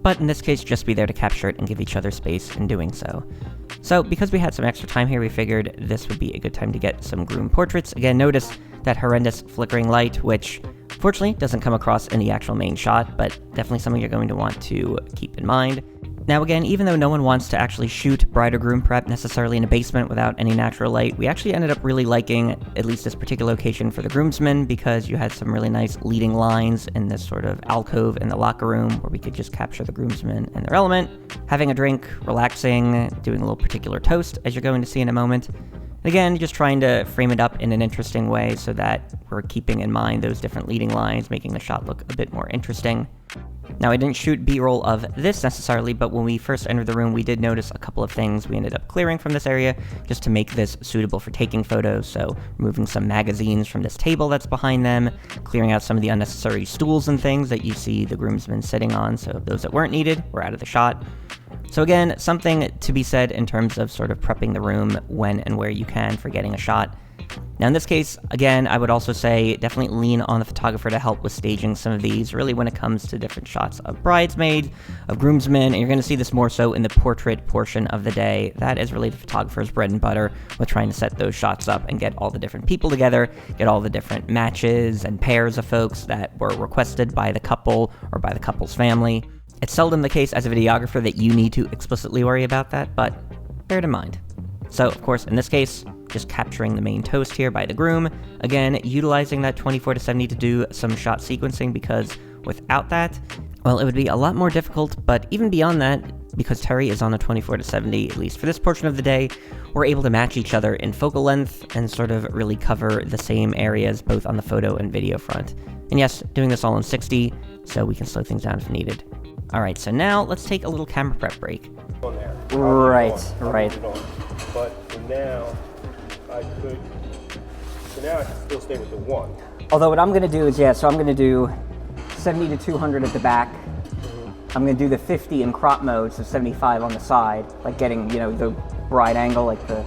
But in this case, just be there to capture it and give each other space in doing so. So because we had some extra time here, we figured this would be a good time to get some groom portraits. Again, notice that horrendous flickering light, which fortunately doesn't come across in the actual main shot, but definitely something you're going to want to keep in mind. Now again, even though no one wants to actually shoot bride or groom prep necessarily in a basement without any natural light, we actually ended up really liking at least this particular location for the groomsmen, because you had some really nice leading lines in this sort of alcove in the locker room where we could just capture the groomsmen in their element, having a drink, relaxing, doing a little particular toast, as you're going to see in a moment. Again, just trying to frame it up in an interesting way so that we're keeping in mind those different leading lines, making the shot look a bit more interesting. Now, I didn't shoot B-roll of this necessarily, but when we first entered the room, we did notice a couple of things we ended up clearing from this area just to make this suitable for taking photos. So removing some magazines from this table that's behind them, clearing out some of the unnecessary stools and things that you see the groomsmen sitting on, so those that weren't needed were out of the shot. So again, something to be said in terms of sort of prepping the room when and where you can for getting a shot. Now in this case, again, I would also say definitely lean on the photographer to help with staging some of these, really when it comes to different shots of bridesmaid, of groomsmen, and you're going to see this more so in the portrait portion of the day. That is really the photographer's bread and butter with trying to set those shots up and get all the different people together, get all the different matches and pairs of folks that were requested by the couple or by the couple's family. It's seldom the case as a videographer that you need to explicitly worry about that, but bear it in mind. So, of course, in this case, just capturing the main toast here by the groom. Again, utilizing that 24-70 to do some shot sequencing, because without that, well, it would be a lot more difficult. But even beyond that, because Terry is on a 24-70, at least for this portion of the day, we're able to match each other in focal length and sort of really cover the same areas both on the photo and video front. And yes, doing this all in 60, so we can slow things down if needed. Alright, so now let's take a little camera prep break. On there. Right. But for now, I can still stay with the one. Although what I'm going to do is, so I'm going to do 70 to 200 at the back. I'm going to do the 50 in crop mode, so 75 on the side, like getting, the bride angle, like the,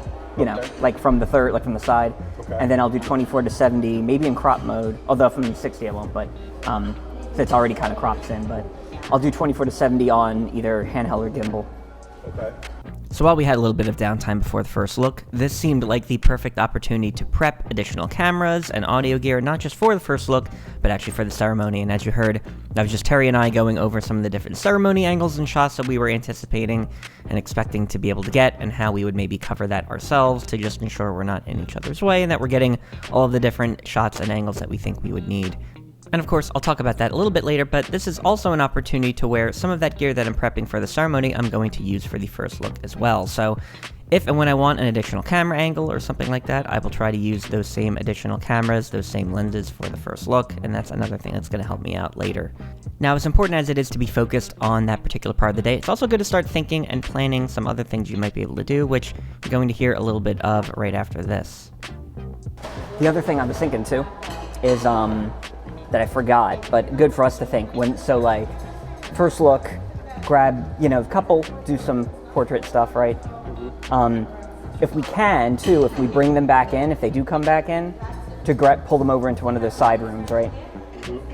like from the third, like from the side. Okay. And then I'll do 24 to 70, maybe in crop mode, although from 60 I won't, but it's already kind of crops in, but I'll do 24 to 70 on either handheld or gimbal. Okay. So while we had a little bit of downtime before the first look, this seemed like the perfect opportunity to prep additional cameras and audio gear, not just for the first look, but actually for the ceremony. And as you heard, that was just Terry and I going over some of the different ceremony angles and shots that we were anticipating and expecting to be able to get, and how we would maybe cover that ourselves to just ensure we're not in each other's way and that we're getting all of the different shots and angles that we think we would need. And of course, I'll talk about that a little bit later, but this is also an opportunity to wear some of that gear that I'm prepping for the ceremony I'm going to use for the first look as well. So if and when I want an additional camera angle or something like that, I will try to use those same additional cameras, those same lenses for the first look, and that's another thing that's going to help me out later. Now, as important as it is to be focused on that particular part of the day, it's also good to start thinking and planning some other things you might be able to do, which you're going to hear a little bit of right after this. The other thing I was thinking too is that I forgot, but good for us to think. So like, first look, grab, couple, do some portrait stuff, right? If we can too, if we bring them back in, if they do come back in, to pull them over into one of those side rooms, right?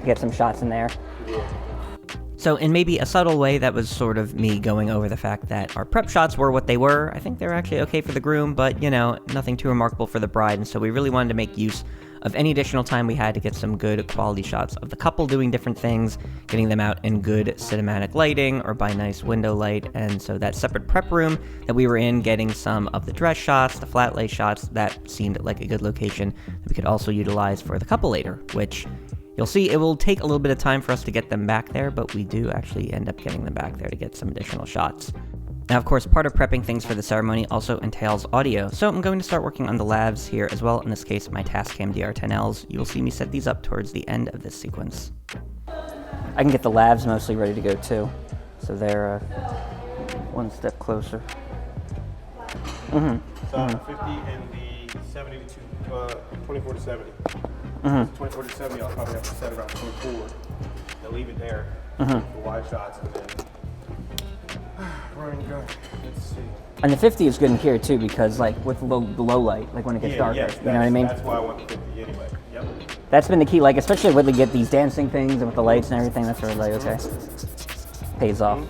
Get some shots in there. So in maybe a subtle way, that was sort of me going over the fact that our prep shots were what they were. I think they were actually okay for the groom, but nothing too remarkable for the bride, and so we really wanted to make use of any additional time we had to get some good quality shots of the couple doing different things, getting them out in good cinematic lighting or by nice window light. And so that separate prep room that we were in, getting some of the dress shots, the flat lay shots, that seemed like a good location that we could also utilize for the couple later, which you'll see it will take a little bit of time for us to get them back there, but we do actually end up getting them back there to get some additional shots. Now, of course, part of prepping things for the ceremony also entails audio, so I'm going to start working on the lavs here as well, in this case my Tascam DR10Ls. You will see me set these up towards the end of this sequence. I can get the lavs mostly ready to go too, so they're one step closer. So 50 and the 70 to 24 to 70. 24 to 70, I'll probably have to set around 24. They'll leave it there for wide shots, and then running gun. Let's see. And the 50 is good in here too, because like with the low light, like when it gets darker, yes, you know what I mean? That's why I want the 50 anyway. Yep. That's been the key, like especially when we get these dancing things and with the lights and everything, that's really like, okay, pays off.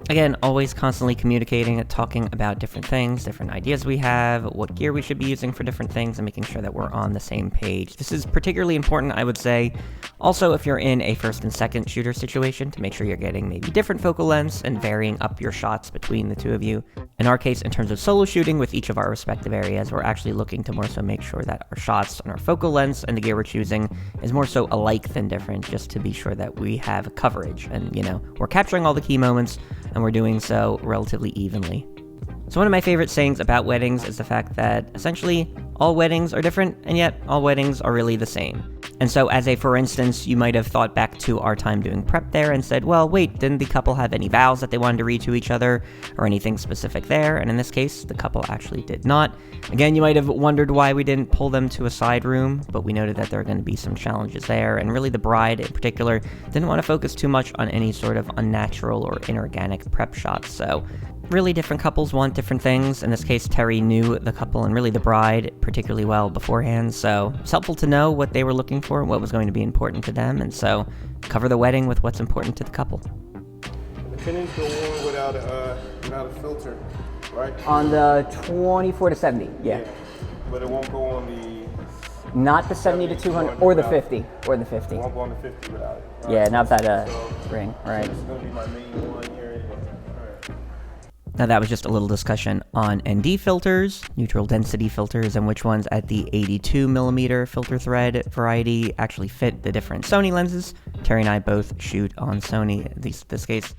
Again, always constantly communicating, talking about different things, different ideas we have, what gear we should be using for different things, and making sure that we're on the same page. This is particularly important, I would say, also if you're in a first and second shooter situation, to make sure you're getting maybe different focal lengths and varying up your shots between the two of you. In our case, in terms of solo shooting with each of our respective areas, we're actually looking to more so make sure that our shots and our focal lengths and the gear we're choosing is more so alike than different, just to be sure that we have coverage and, we're capturing all the key moments and we're doing so relatively evenly. So one of my favorite sayings about weddings is the fact that essentially all weddings are different, and yet all weddings are really the same. And so as a for instance, you might have thought back to our time doing prep there and said, well, wait, didn't the couple have any vows that they wanted to read to each other or anything specific there? And in this case, the couple actually did not. Again, you might have wondered why we didn't pull them to a side room, but we noted that there are going to be some challenges there, and really the bride in particular didn't want to focus too much on any sort of unnatural or inorganic prep shots. So really different couples want different things. In this case, Terry knew the couple and really the bride particularly well beforehand, so it's helpful to know what they were looking for and what was going to be important to them, and so cover the wedding with what's important to the couple. The pinnings go on without a filter, right? On the 24 to 70, yeah. But it won't go on the... Not the 70 to 200, or the 50, or the 50. It won't go on the 50 without it. Right? Yeah, not that So ring, right. this is going to be my main one here anyway. All right. Now that was just a little discussion on ND filters, neutral density filters, and which ones at the 82mm filter thread variety actually fit the different Sony lenses. Terry and I both shoot on Sony, at least this case.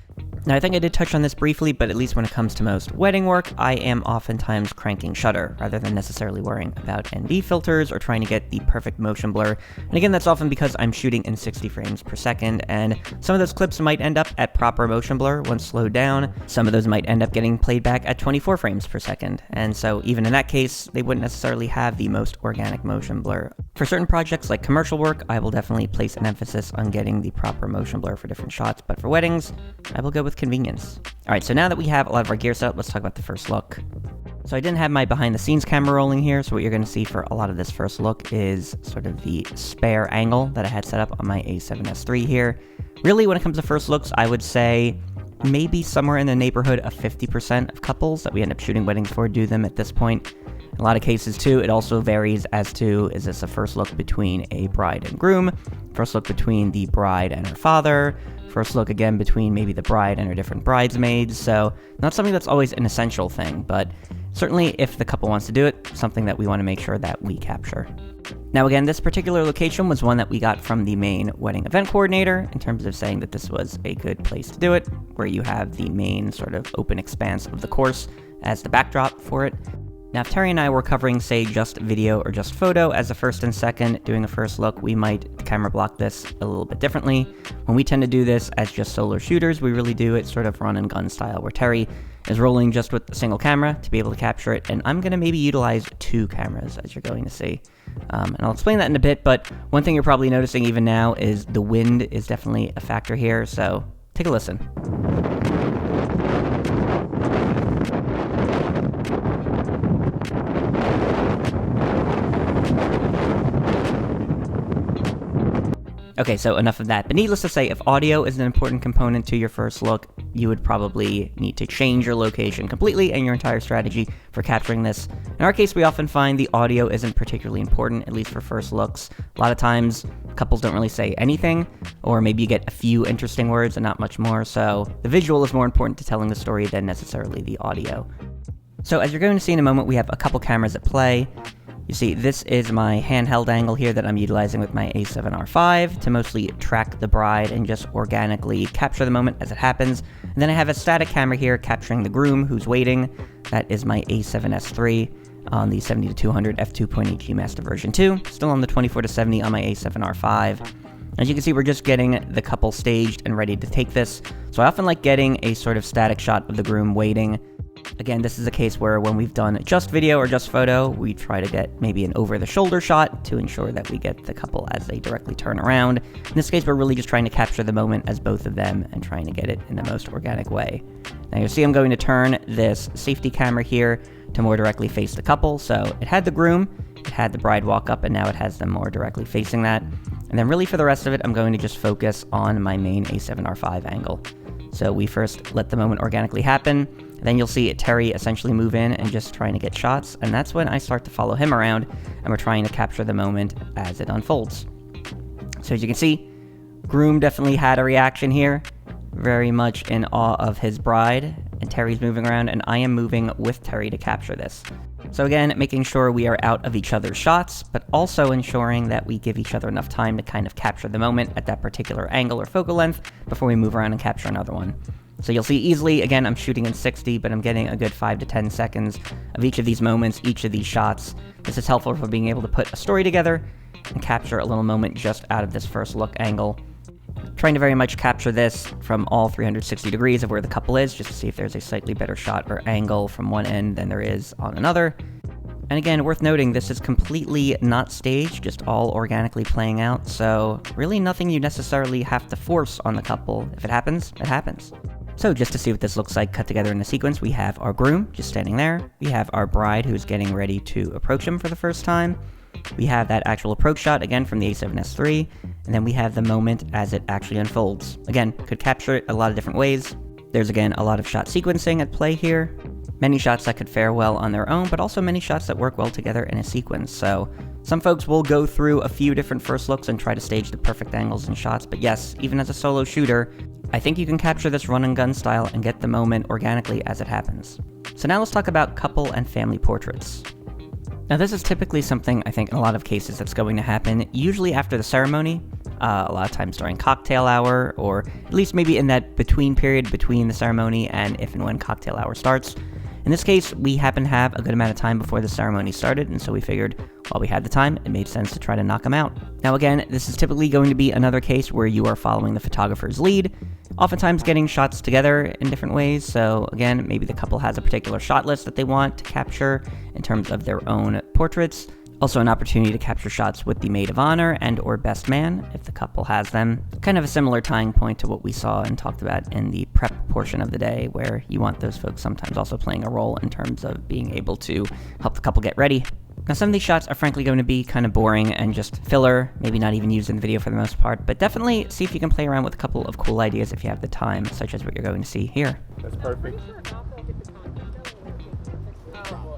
Now I think I did touch on this briefly, but at least when it comes to most wedding work, I am oftentimes cranking shutter, rather than necessarily worrying about ND filters or trying to get the perfect motion blur. And again, that's often because I'm shooting in 60 frames per second, and some of those clips might end up at proper motion blur once slowed down. Some of those might end up getting played back at 24 frames per second, and so even in that case, they wouldn't necessarily have the most organic motion blur. For certain projects like commercial work, I will definitely place an emphasis on getting the proper motion blur for different shots, but for weddings, I will go with convenience. Alright, so now that we have a lot of our gear set up, let's talk about the first look. So I didn't have my behind the scenes camera rolling here, so what you're going to see for a lot of this first look is sort of the spare angle that I had set up on my A7S III here. Really, when it comes to first looks, I would say maybe somewhere in the neighborhood of 50% of couples that we end up shooting weddings for do them at this point. In a lot of cases too, it also varies as to, is this a first look between a bride and groom, first look between the bride and her father, first look again between maybe the bride and her different bridesmaids, so not something that's always an essential thing, but certainly if the couple wants to do it, something that we want to make sure that we capture. Now again, this particular location was one that we got from the main wedding event coordinator in terms of saying that this was a good place to do it, where you have the main sort of open expanse of the course as the backdrop for it. Now if Terry and I were covering, say, just video or just photo as a first and second, doing a first look, we might camera block this a little bit differently. When we tend to do this as just solo shooters, we really do it sort of run and gun style, where Terry is rolling just with a single camera to be able to capture it, and I'm going to maybe utilize 2 cameras, as you're going to see. And I'll explain that in a bit, but one thing you're probably noticing even now is the wind is definitely a factor here, so take a listen. Okay, so enough of that. But needless to say, if audio is an important component to your first look, you would probably need to change your location completely and your entire strategy for capturing this. In our case, we often find the audio isn't particularly important, at least for first looks. A lot of times, couples don't really say anything, or maybe you get a few interesting words and not much more, so the visual is more important to telling the story than necessarily the audio. So as you're going to see in a moment, we have a couple cameras at play. You see, this is my handheld angle here that I'm utilizing with my a7R to mostly track the bride and just organically capture the moment as it happens. And then I have a static camera here capturing the groom who's waiting. That is my a7S3 on the 70-200 f2.8G Master version 2. Still on the 24-70 on my a7R. As you can see, we're just getting the couple staged and ready to take this. So I often like getting a sort of static shot of the groom waiting. Again, this is a case where when we've done just video or just photo, we try to get maybe an over-the-shoulder shot to ensure that we get the couple as they directly turn around. In this case, we're really just trying to capture the moment as both of them and trying to get it in the most organic way. Now you'll see I'm going to turn this safety camera here to more directly face the couple. So it had the groom, it had the bride walk up, and now it has them more directly facing that. And then really for the rest of it, I'm going to just focus on my main a7R angle. So we first let the moment organically happen. Then you'll see Terry essentially move in and just trying to get shots, and that's when I start to follow him around, and we're trying to capture the moment as it unfolds. So as you can see, groom definitely had a reaction here, very much in awe of his bride, and Terry's moving around, and I am moving with Terry to capture this. So again, making sure we are out of each other's shots, but also ensuring that we give each other enough time to kind of capture the moment at that particular angle or focal length before we move around and capture another one. So you'll see easily, again, I'm shooting in 60, but I'm getting a good 5 to 10 seconds of each of these moments, each of these shots. This is helpful for being able to put a story together and capture a little moment just out of this first look angle. Trying to very much capture this from all 360 degrees of where the couple is, just to see if there's a slightly better shot or angle from one end than there is on another. And again, worth noting, this is completely not staged, just all organically playing out, so really nothing you necessarily have to force on the couple. If it happens, it happens. So just to see what this looks like cut together in a sequence, we have our groom just standing there. We have our bride who's getting ready to approach him for the first time. We have that actual approach shot, again, from the a7S3. And then we have the moment as it actually unfolds. Again, could capture it a lot of different ways. There's, again, a lot of shot sequencing at play here. Many shots that could fare well on their own, but also many shots that work well together in a sequence. So some folks will go through a few different first looks and try to stage the perfect angles and shots. But yes, even as a solo shooter, I think you can capture this run and gun style and get the moment organically as it happens. So now let's talk about couple and family portraits. Now this is typically something I think in a lot of cases that's going to happen, usually after the ceremony, a lot of times during cocktail hour, or at least maybe in that between period between the ceremony and if and when cocktail hour starts. In this case, we happen to have a good amount of time before the ceremony started, and so we figured while we had the time, it made sense to try to knock them out. Now again, this is typically going to be another case where you are following the photographer's lead, oftentimes getting shots together in different ways. So again, maybe the couple has a particular shot list that they want to capture in terms of their own portraits. Also an opportunity to capture shots with the maid of honor and or best man, if the couple has them. Kind of a similar tying point to what we saw and talked about in the prep portion of the day, where you want those folks sometimes also playing a role in terms of being able to help the couple get ready. Now some of these shots are frankly going to be kind of boring and just filler, maybe not even used in the video for the most part, but definitely see if you can play around with a couple of cool ideas if you have the time, such as what you're going to see here. That's perfect.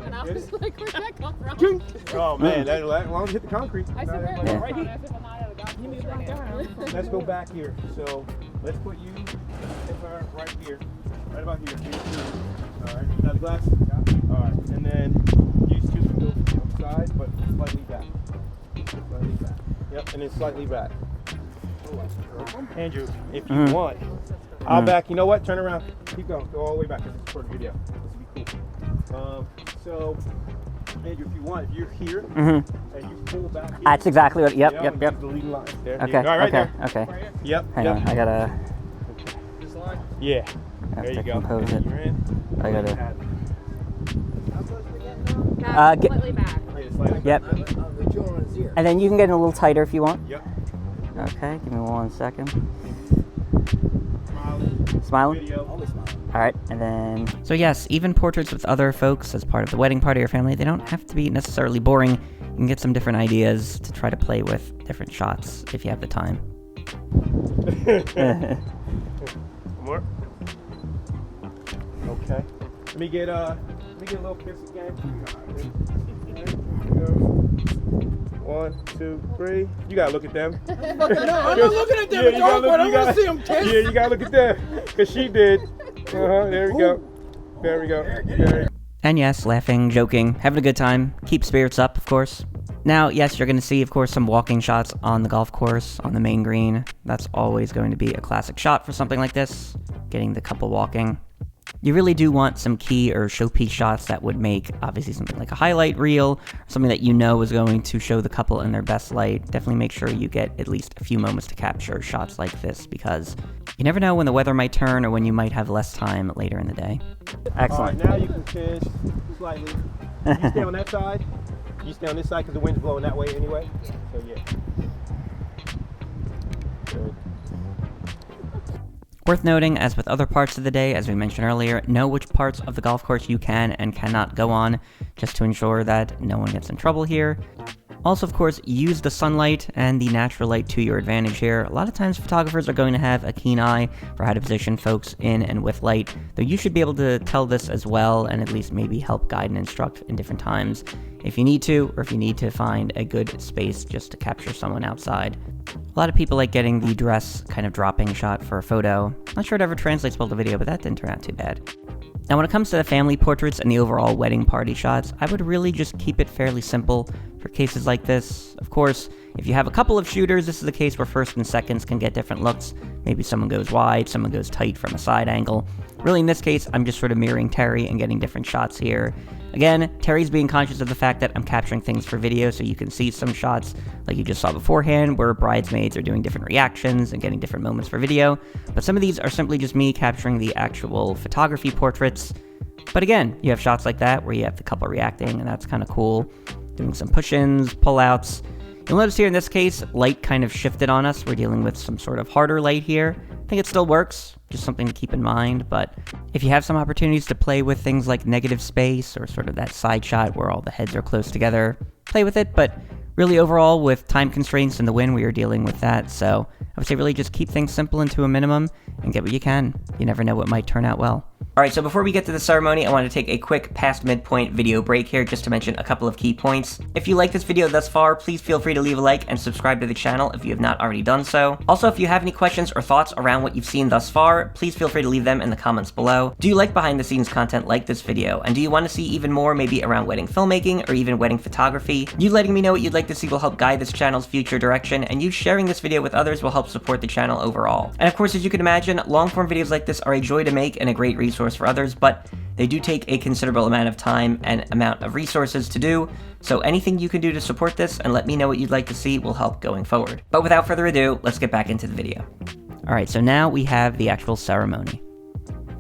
And I was like, where'd that come from? Oh man, that long hit the concrete. I said, Yeah. right here. As if I'm not out of God. Give me the right down. Let's go back here. So let's put you right here, right about here. All right. Now the glasses. Yeah. All right. And then these two can go to the side, but slightly back. Yep, and then slightly back. Andrew, if you want, I'll back. You know what? Turn around. Keep going. Go all the way back. This is for the video. This will be cool. So, Andrew, if you want, if you're here and you pull back. Here, That's exactly what. Yep, you know, yep, yep. The leading line. There. Okay, All right, okay, there. okay. Yep. Hang yep. on, I gotta. This line? Yeah. I have There to you go. compose And it. you're in. I gotta. Back, get- slightly back. Yeah, slightly back. Yep. And then you can get it a little tighter if you want. Yep. Okay, give me 1 second. Smiling. Smiling. Video. All right, and then. So yes, even portraits with other folks as part of the wedding party or family, they don't have to be necessarily boring. You can get some different ideas to try to play with different shots if you have the time. More. Okay. Let me get a little kiss again. One, two, three. You gotta look at them. No, I'm not looking at them. Yeah, It's awkward. I want to see them kiss. Yeah, you gotta look at them. Cause she did. There we go. There we go. There we go. And yes, laughing, joking, having a good time. Keep spirits up, of course. Now, yes, you're going to see, of course, some walking shots on the golf course, on the main green. That's always going to be a classic shot for something like this, getting the couple walking. You really do want some key or showpiece shots that would make, obviously, something like a highlight reel, something that you know is going to show the couple in their best light. Definitely make sure you get at least a few moments to capture shots like this, because you never know when the weather might turn or when you might have less time later in the day. Excellent. All right, now you can kiss slightly. You stay on that side. You stay on this side because the wind's blowing that way anyway. So yeah. Good. Worth noting, as with other parts of the day, as we mentioned earlier, know which parts of the golf course you can and cannot go on, just to ensure that no one gets in trouble here. Also, of course, use the sunlight and the natural light to your advantage here. A lot of times photographers are going to have a keen eye for how to position folks in and with light, though you should be able to tell this as well and at least maybe help guide and instruct in different times if you need to, or if you need to find a good space just to capture someone outside. A lot of people like getting the dress kind of dropping shot for a photo. Not sure it ever translates well to video, but that didn't turn out too bad. Now when it comes to the family portraits and the overall wedding party shots, I would really just keep it fairly simple for cases like this. Of course, if you have a couple of shooters, this is a case where first and seconds can get different looks. Maybe someone goes wide, someone goes tight from a side angle. Really in this case, I'm just sort of mirroring Terry and getting different shots here. Again, Terry's being conscious of the fact that I'm capturing things for video, so you can see some shots like you just saw beforehand where bridesmaids are doing different reactions and getting different moments for video. But some of these are simply just me capturing the actual photography portraits. But again, you have shots like that where you have the couple reacting, and that's kind of cool. Doing some push-ins, pull-outs. You'll notice here in this case, light kind of shifted on us. We're dealing with some sort of harder light here. I think it still works, just something to keep in mind, but if you have some opportunities to play with things like negative space or sort of that side shot where all the heads are close together, play with it, but really overall with time constraints in the wind, we are dealing with that, so I would say really just keep things simple and to a minimum and get what you can. You never know what might turn out well. Alright, so before we get to the ceremony, I want to take a quick past midpoint video break here just to mention a couple of key points. If you like this video thus far, please feel free to leave a like and subscribe to the channel if you have not already done so. Also, if you have any questions or thoughts around what you've seen thus far, please feel free to leave them in the comments below. Do you like behind the scenes content like this video? And do you want to see even more maybe around wedding filmmaking or even wedding photography? You letting me know what you'd like to see will help guide this channel's future direction, and you sharing this video with others will help support the channel overall. And of course, as you can imagine, long-form videos like this are a joy to make and a great resource for others, but they do take a considerable amount of time and amount of resources to do, so anything you can do to support this and let me know what you'd like to see will help going forward. But without further ado, let's get back into the video. Alright, so now we have the actual ceremony.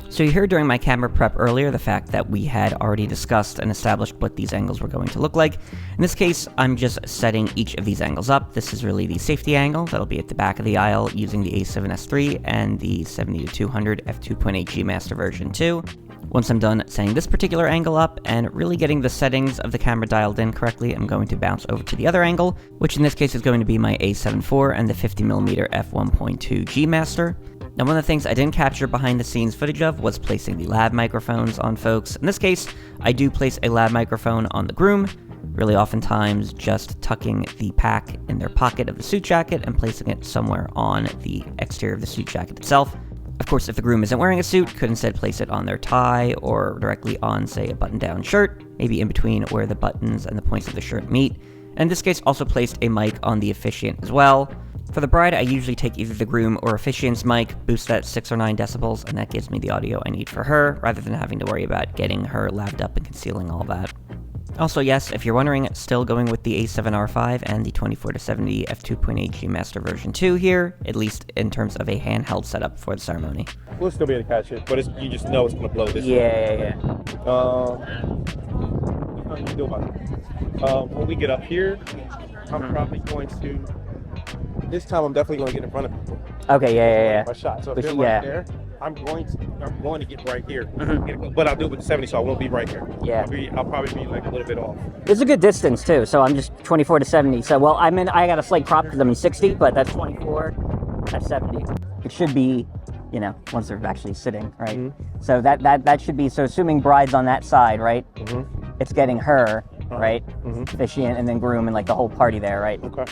So you heard during my camera prep earlier the fact that we had already discussed and established what these angles were going to look like. In this case, I'm just setting each of these angles up. This is really the safety angle that'll be at the back of the aisle using the A7S III and the 70-200 f2.8G Master version 2. Once I'm done setting this particular angle up and really getting the settings of the camera dialed in correctly, I'm going to bounce over to the other angle, which in this case is going to be my A7 IV and the 50mm f1.2 G Master. Now, one of the things I didn't capture behind the scenes footage of was placing the lav microphones on folks. In this case, I do place a lav microphone on the groom, really oftentimes just tucking the pack in their pocket of the suit jacket and placing it somewhere on the exterior of the suit jacket itself. Of course, if the groom isn't wearing a suit, could instead place it on their tie or directly on, say, a button-down shirt, maybe in between where the buttons and the points of the shirt meet. and in this case also placed a mic on the officiant as well. For the bride, I usually take either the groom or officiant's mic, boost that 6 or 9 decibels, and that gives me the audio I need for her, rather than having to worry about getting her laved up and concealing all that. Also, yes, if you're wondering, still going with the A7R5 and the 24-70 f2.8G Master version 2 here, at least in terms of a handheld setup for the ceremony. We'll still be able to catch it, but you just know it's going to blow this way. Yeah. Nothing to do about it. When we get up here, I'm probably going to... This time, I'm definitely going to get in front of people. Okay, yeah. My shot. So if Which- they're right there, I'm going to get right here. But I'll do it with the 70, so I won't be right here. Yeah. I'll probably be like a little bit off. It's a good distance too, so I'm just 24 to 70. So, well, I got a slight crop because I'm in 60, but that's 24, that's 70. It should be, you know, once they're actually sitting, right? So that should be, so assuming bride's on that side, right? It's getting her, right? Officiant and then groom and like the whole party there, right? Okay.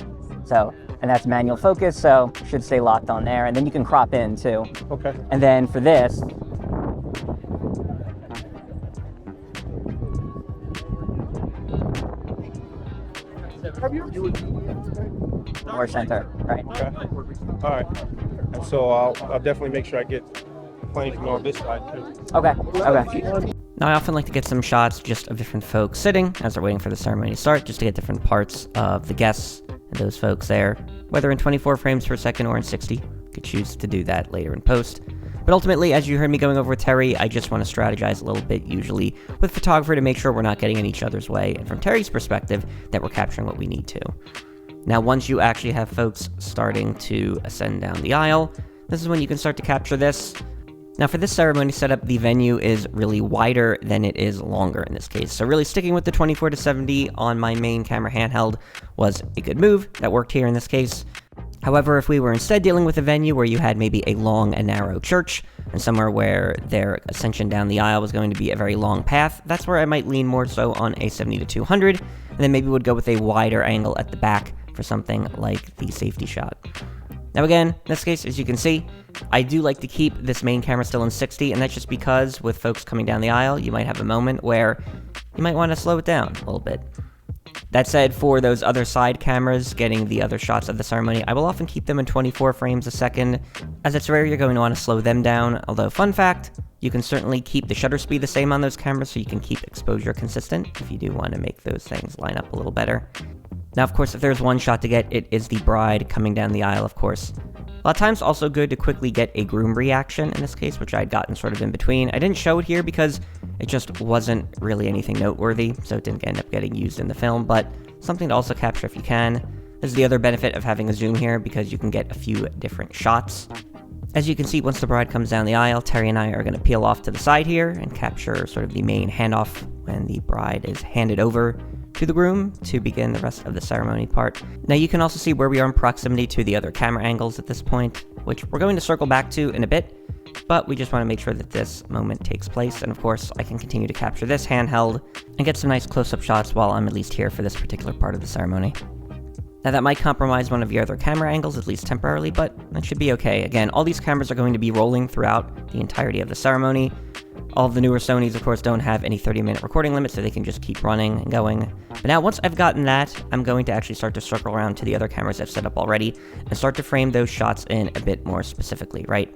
So, and that's manual focus, so should stay locked on there. And then you can crop in too. Okay. And then for this, more center, right? Okay. All right. And so I'll definitely make sure I get plenty from on this side too. Okay. Now, I often like to get some shots just of different folks sitting as they're waiting for the ceremony to start, just to get different parts of the guests and those folks there, whether in 24 frames per second or in 60. You could choose to do that later in post. But ultimately, as you heard me going over with Terry, I just want to strategize a little bit, usually with photographer, to make sure we're not getting in each other's way, and from Terry's perspective, that we're capturing what we need to. Now, once you actually have folks starting to ascend down the aisle, this is when you can start to capture this. Now, for this ceremony setup, the venue is really wider than it is longer in this case, so really sticking with the 24-70 on my main camera handheld was a good move. That worked here in this case. However, if we were instead dealing with a venue where you had maybe a long and narrow church, and somewhere where their ascension down the aisle was going to be a very long path, that's where I might lean more so on a 70-200, and then maybe would go with a wider angle at the back for something like the safety shot. Now again, in this case, as you can see, I do like to keep this main camera still in 60, and that's just because with folks coming down the aisle, you might have a moment where you might want to slow it down a little bit. That said, for those other side cameras getting the other shots of the ceremony, I will often keep them in 24 frames a second, as it's rare you're going to want to slow them down, although fun fact, you can certainly keep the shutter speed the same on those cameras so you can keep exposure consistent if you do want to make those things line up a little better. Now, of course, if there's one shot to get, it is the bride coming down the aisle, of course. A lot of times, also good to quickly get a groom reaction in this case, which I had gotten sort of in between. I didn't show it here because it just wasn't really anything noteworthy, so it didn't end up getting used in the film, but something to also capture if you can. This is the other benefit of having a zoom here, because you can get a few different shots. As you can see, once the bride comes down the aisle, Terry and I are going to peel off to the side here and capture sort of the main handoff when the bride is handed over to the groom to begin the rest of the ceremony part. Now you can also see where we are in proximity to the other camera angles at this point, which we're going to circle back to in a bit, but we just want to make sure that this moment takes place, and of course I can continue to capture this handheld and get some nice close-up shots while I'm at least here for this particular part of the ceremony. Now that might compromise one of your other camera angles, at least temporarily, but that should be okay. Again, all these cameras are going to be rolling throughout the entirety of the ceremony. All of the newer Sonys, of course, don't have any 30-minute recording limit, so they can just keep running and going. But now, once I've gotten that, I'm going to actually start to circle around to the other cameras I've set up already and start to frame those shots in a bit more specifically, right?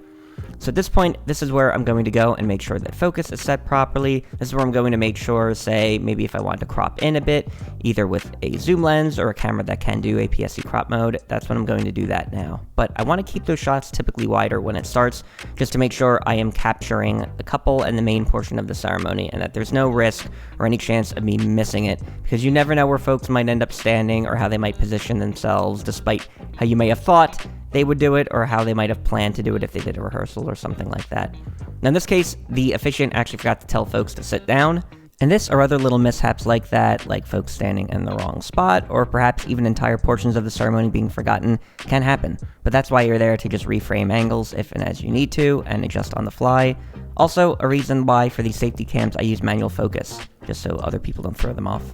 So at this point, this is where I'm going to go and make sure that focus is set properly. This is where I'm going to make sure, say, maybe if I want to crop in a bit, either with a zoom lens or a camera that can do APS-C crop mode, that's when I'm going to do that now. But I want to keep those shots typically wider when it starts, just to make sure I am capturing the couple and the main portion of the ceremony, and that there's no risk or any chance of me missing it, because you never know where folks might end up standing or how they might position themselves, despite how you may have thought they would do it, or how they might have planned to do it if they did a rehearsal or something like that. Now in this case, the officiant actually forgot to tell folks to sit down, and this or other little mishaps like that, like folks standing in the wrong spot, or perhaps even entire portions of the ceremony being forgotten, can happen. But that's why you're there to just reframe angles if and as you need to, and adjust on the fly. Also, a reason why for these safety cams I use manual focus, just so other people don't throw them off.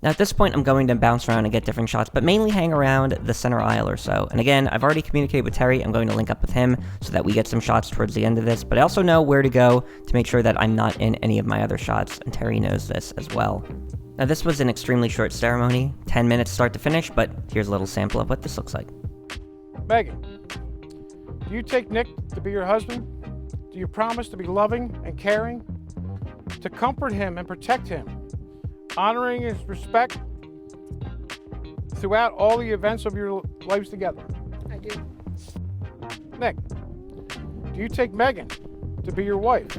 Now at this point, I'm going to bounce around and get different shots, but mainly hang around the center aisle or so. And again, I've already communicated with Terry. I'm going to link up with him so that we get some shots towards the end of this, but I also know where to go to make sure that I'm not in any of my other shots, and Terry knows this as well. Now this was an extremely short ceremony, 10 minutes start to finish, but here's a little sample of what this looks like. Megan, do you take Nick to be your husband? Do you promise to be loving and caring? To comfort him and protect him, honoring his respect throughout all the events of your lives together? I do. Nick, do you take Megan to be your wife?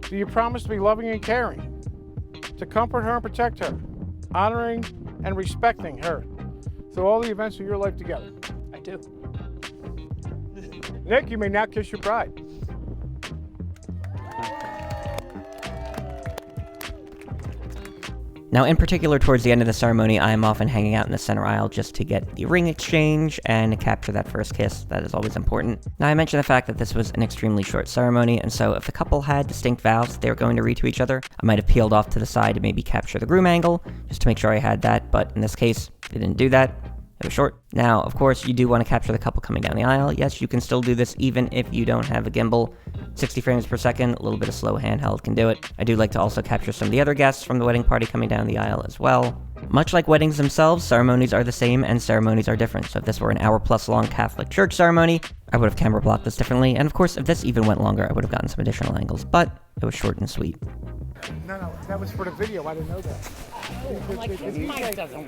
Do you promise to be loving and caring? To comfort her and protect her, honoring and respecting her through all the events of your life together? I do. Nick, you may now kiss your bride. Now, in particular, towards the end of the ceremony, I am often hanging out in the center aisle just to get the ring exchange and capture that first kiss. That is always important. Now, I mentioned the fact that this was an extremely short ceremony, and so if the couple had distinct vows that they were going to read to each other, I might have peeled off to the side to maybe capture the groom angle, just to make sure I had that, but in this case, they didn't do that. It was short. Now, of course, you do want to capture the couple coming down the aisle. Yes, you can still do this even if you don't have a gimbal. 60 frames per second, a little bit of slow handheld can do it. I do like to also capture some of the other guests from the wedding party coming down the aisle as well. Much like weddings themselves, ceremonies are the same and ceremonies are different. So if this were an hour-plus long Catholic church ceremony, I would have camera blocked this differently. And of course, if this even went longer, I would have gotten some additional angles, but it was short and sweet. No, that was for the video. I didn't know that. The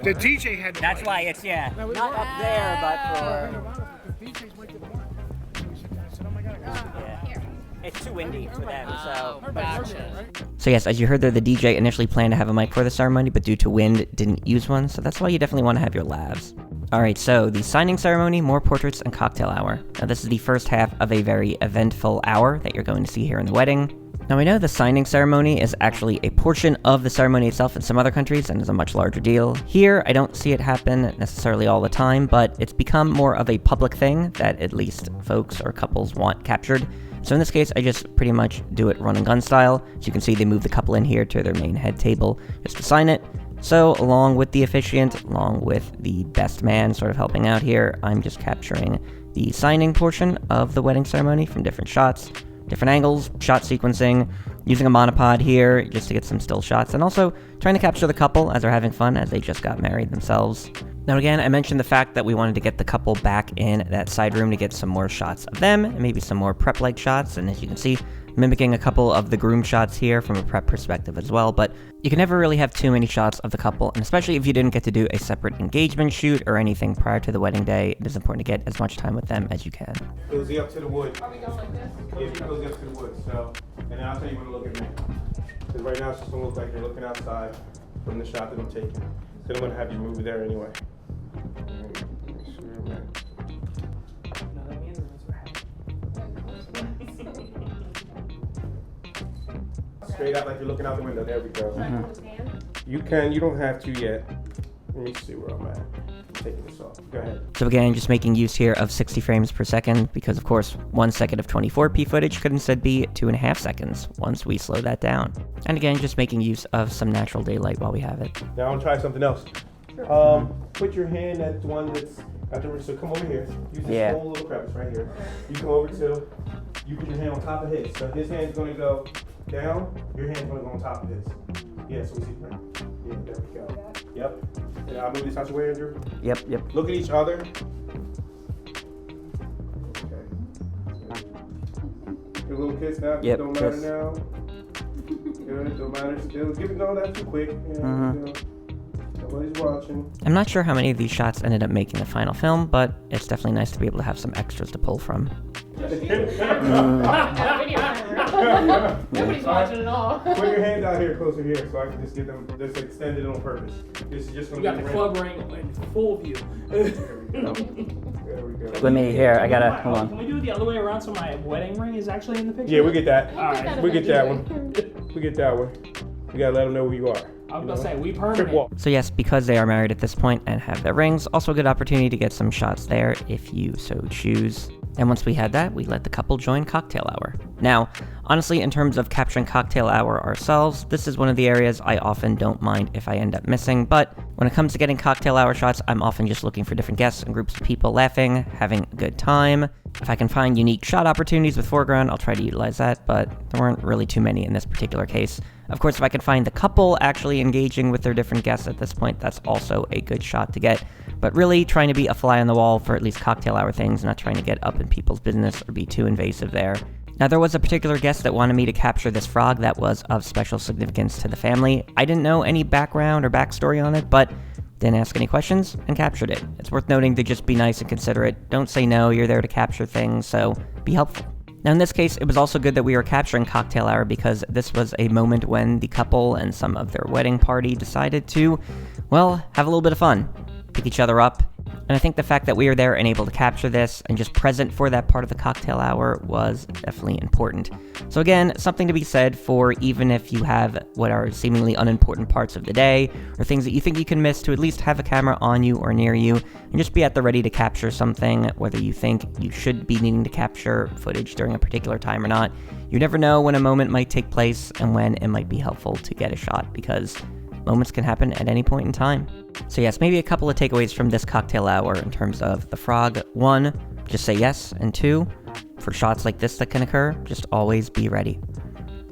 The DJ had to. That's why it's, yeah, not up there, but for... The DJ's mic didn't work. I said, oh my God, I got it. Yeah. It's too windy for them, so... So yes, as you heard there, the DJ initially planned to have a mic for the ceremony, but due to wind, didn't use one, so that's why you definitely want to have your lavs. Alright, so the signing ceremony, more portraits, and cocktail hour. Now this is the first half of a very eventful hour that you're going to see here in the wedding. Now I know the signing ceremony is actually a portion of the ceremony itself in some other countries and is a much larger deal. Here, I don't see it happen necessarily all the time, but it's become more of a public thing that at least folks or couples want captured. So in this case, I just pretty much do it run and gun style. As you can see, they move the couple in here to their main head table just to sign it. So along with the officiant, along with the best man sort of helping out here, I'm just capturing the signing portion of the wedding ceremony from different shots. Different angles, shot sequencing, using a monopod here just to get some still shots, and also trying to capture the couple as they're having fun as they just got married themselves. Now again, I mentioned the fact that we wanted to get the couple back in that side room to get some more shots of them, and maybe some more prep-like shots, and as you can see, mimicking a couple of the groom shots here from a prep perspective as well, but you can never really have too many shots of the couple, and especially if you didn't get to do a separate engagement shoot or anything prior to the wedding day, it is important to get as much time with them as you can. Cozy up to the wood. Are we going like this? Yeah, you cozy up to the wood, so, and then I'll tell you when to look at me. Because right now it's just gonna look like you're looking outside from the shot that I'm taking. So I'm gonna have you move there anyway. Alright, make sure, man. Straight out like you're looking out the window. There we go. You don't have to yet. Let me see where I'm at. I'm taking this off. Go ahead. So again, just making use here of 60 frames per second, because of course, 1 second of 24p footage could instead be 2.5 seconds once we slow that down. And again, just making use of some natural daylight while we have it. Now I want to try something else. Put your hand at the one that's at the, so come over here. Use this whole little crevice right here. You come over to, you put your hand on top of his. So his hand's going to go down, your hand's going to go on top of his. Yeah, so we see right. Yeah, there we go. Yep. And I'll move this out your way, Andrew. Yep. Look at each other. Okay. Give a little kiss now. Yep, Don't matter kiss. now. Good, don't matter still. Give it, no, that's too quick. Yeah, nobody's watching. I'm not sure how many of these shots ended up making the final film, but it's definitely nice to be able to have some extras to pull from. Nobody's watching at all. Put your hands out here, closer here, so I can just get them just extended on purpose. This is just You gonna got be the club ring in full view. There we go. Let me, here, I gotta, hold Can on. we do it the other way around so my wedding ring is actually in the picture? Yeah, we get that. Alright. We get that one. We get that one. We gotta let them know who you are. I was gonna say, we permanent. So yes, because they are married at this point and have their rings, also a good opportunity to get some shots there if you so choose. And once we had that, we let the couple join cocktail hour. Now, honestly, in terms of capturing cocktail hour ourselves, this is one of the areas I often don't mind if I end up missing, but when it comes to getting cocktail hour shots, I'm often just looking for different guests and groups of people laughing, having a good time. If I can find unique shot opportunities with foreground, I'll try to utilize that, but there weren't really too many in this particular case. Of course, if I can find the couple actually engaging with their different guests at this point, that's also a good shot to get. But really trying to be a fly on the wall for at least cocktail hour things, not trying to get up in people's business or be too invasive there. Now, there was a particular guest that wanted me to capture this frog that was of special significance to the family. I didn't know any background or backstory on it, but didn't ask any questions and captured it. It's worth noting to just be nice and considerate. Don't say no, you're there to capture things, so be helpful. Now in this case, it was also good that we were capturing cocktail hour because this was a moment when the couple and some of their wedding party decided to, well, have a little bit of fun, pick each other up. And I think the fact that we were there and able to capture this and just present for that part of the cocktail hour was definitely important. So again, something to be said for even if you have what are seemingly unimportant parts of the day or things that you think you can miss, to at least have a camera on you or near you and just be at the ready to capture something, whether you think you should be needing to capture footage during a particular time or not. You never know when a moment might take place and when it might be helpful to get a shot, because moments can happen at any point in time. So yes, maybe a couple of takeaways from this cocktail hour in terms of the frog. 1, just say yes, and 2, for shots like this that can occur, just always be ready.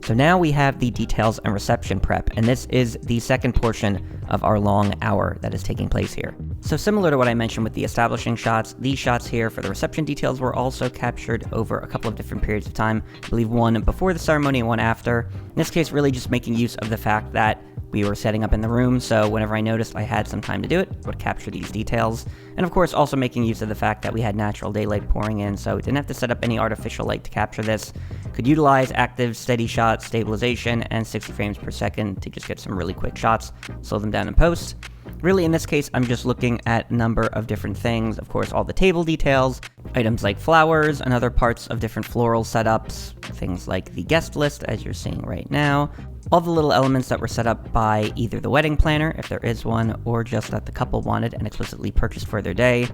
So now we have the details and reception prep, and this is the second portion of our long hour that is taking place here. So similar to what I mentioned with the establishing shots, these shots here for the reception details were also captured over a couple of different periods of time. I believe one before the ceremony and one after. In this case, really just making use of the fact that we were setting up in the room, so whenever I noticed I had some time to do it, I would capture these details. And of course, also making use of the fact that we had natural daylight pouring in, so didn't have to set up any artificial light to capture this. Could utilize active, steady shot, stabilization, and 60 frames per second to just get some really quick shots, slow them down in post. Really, in this case, I'm just looking at a number of different things. Of course, all the table details, items like flowers and other parts of different floral setups, things like the guest list, as you're seeing right now. All the little elements that were set up by either the wedding planner, if there is one, or just that the couple wanted and explicitly purchased for their day.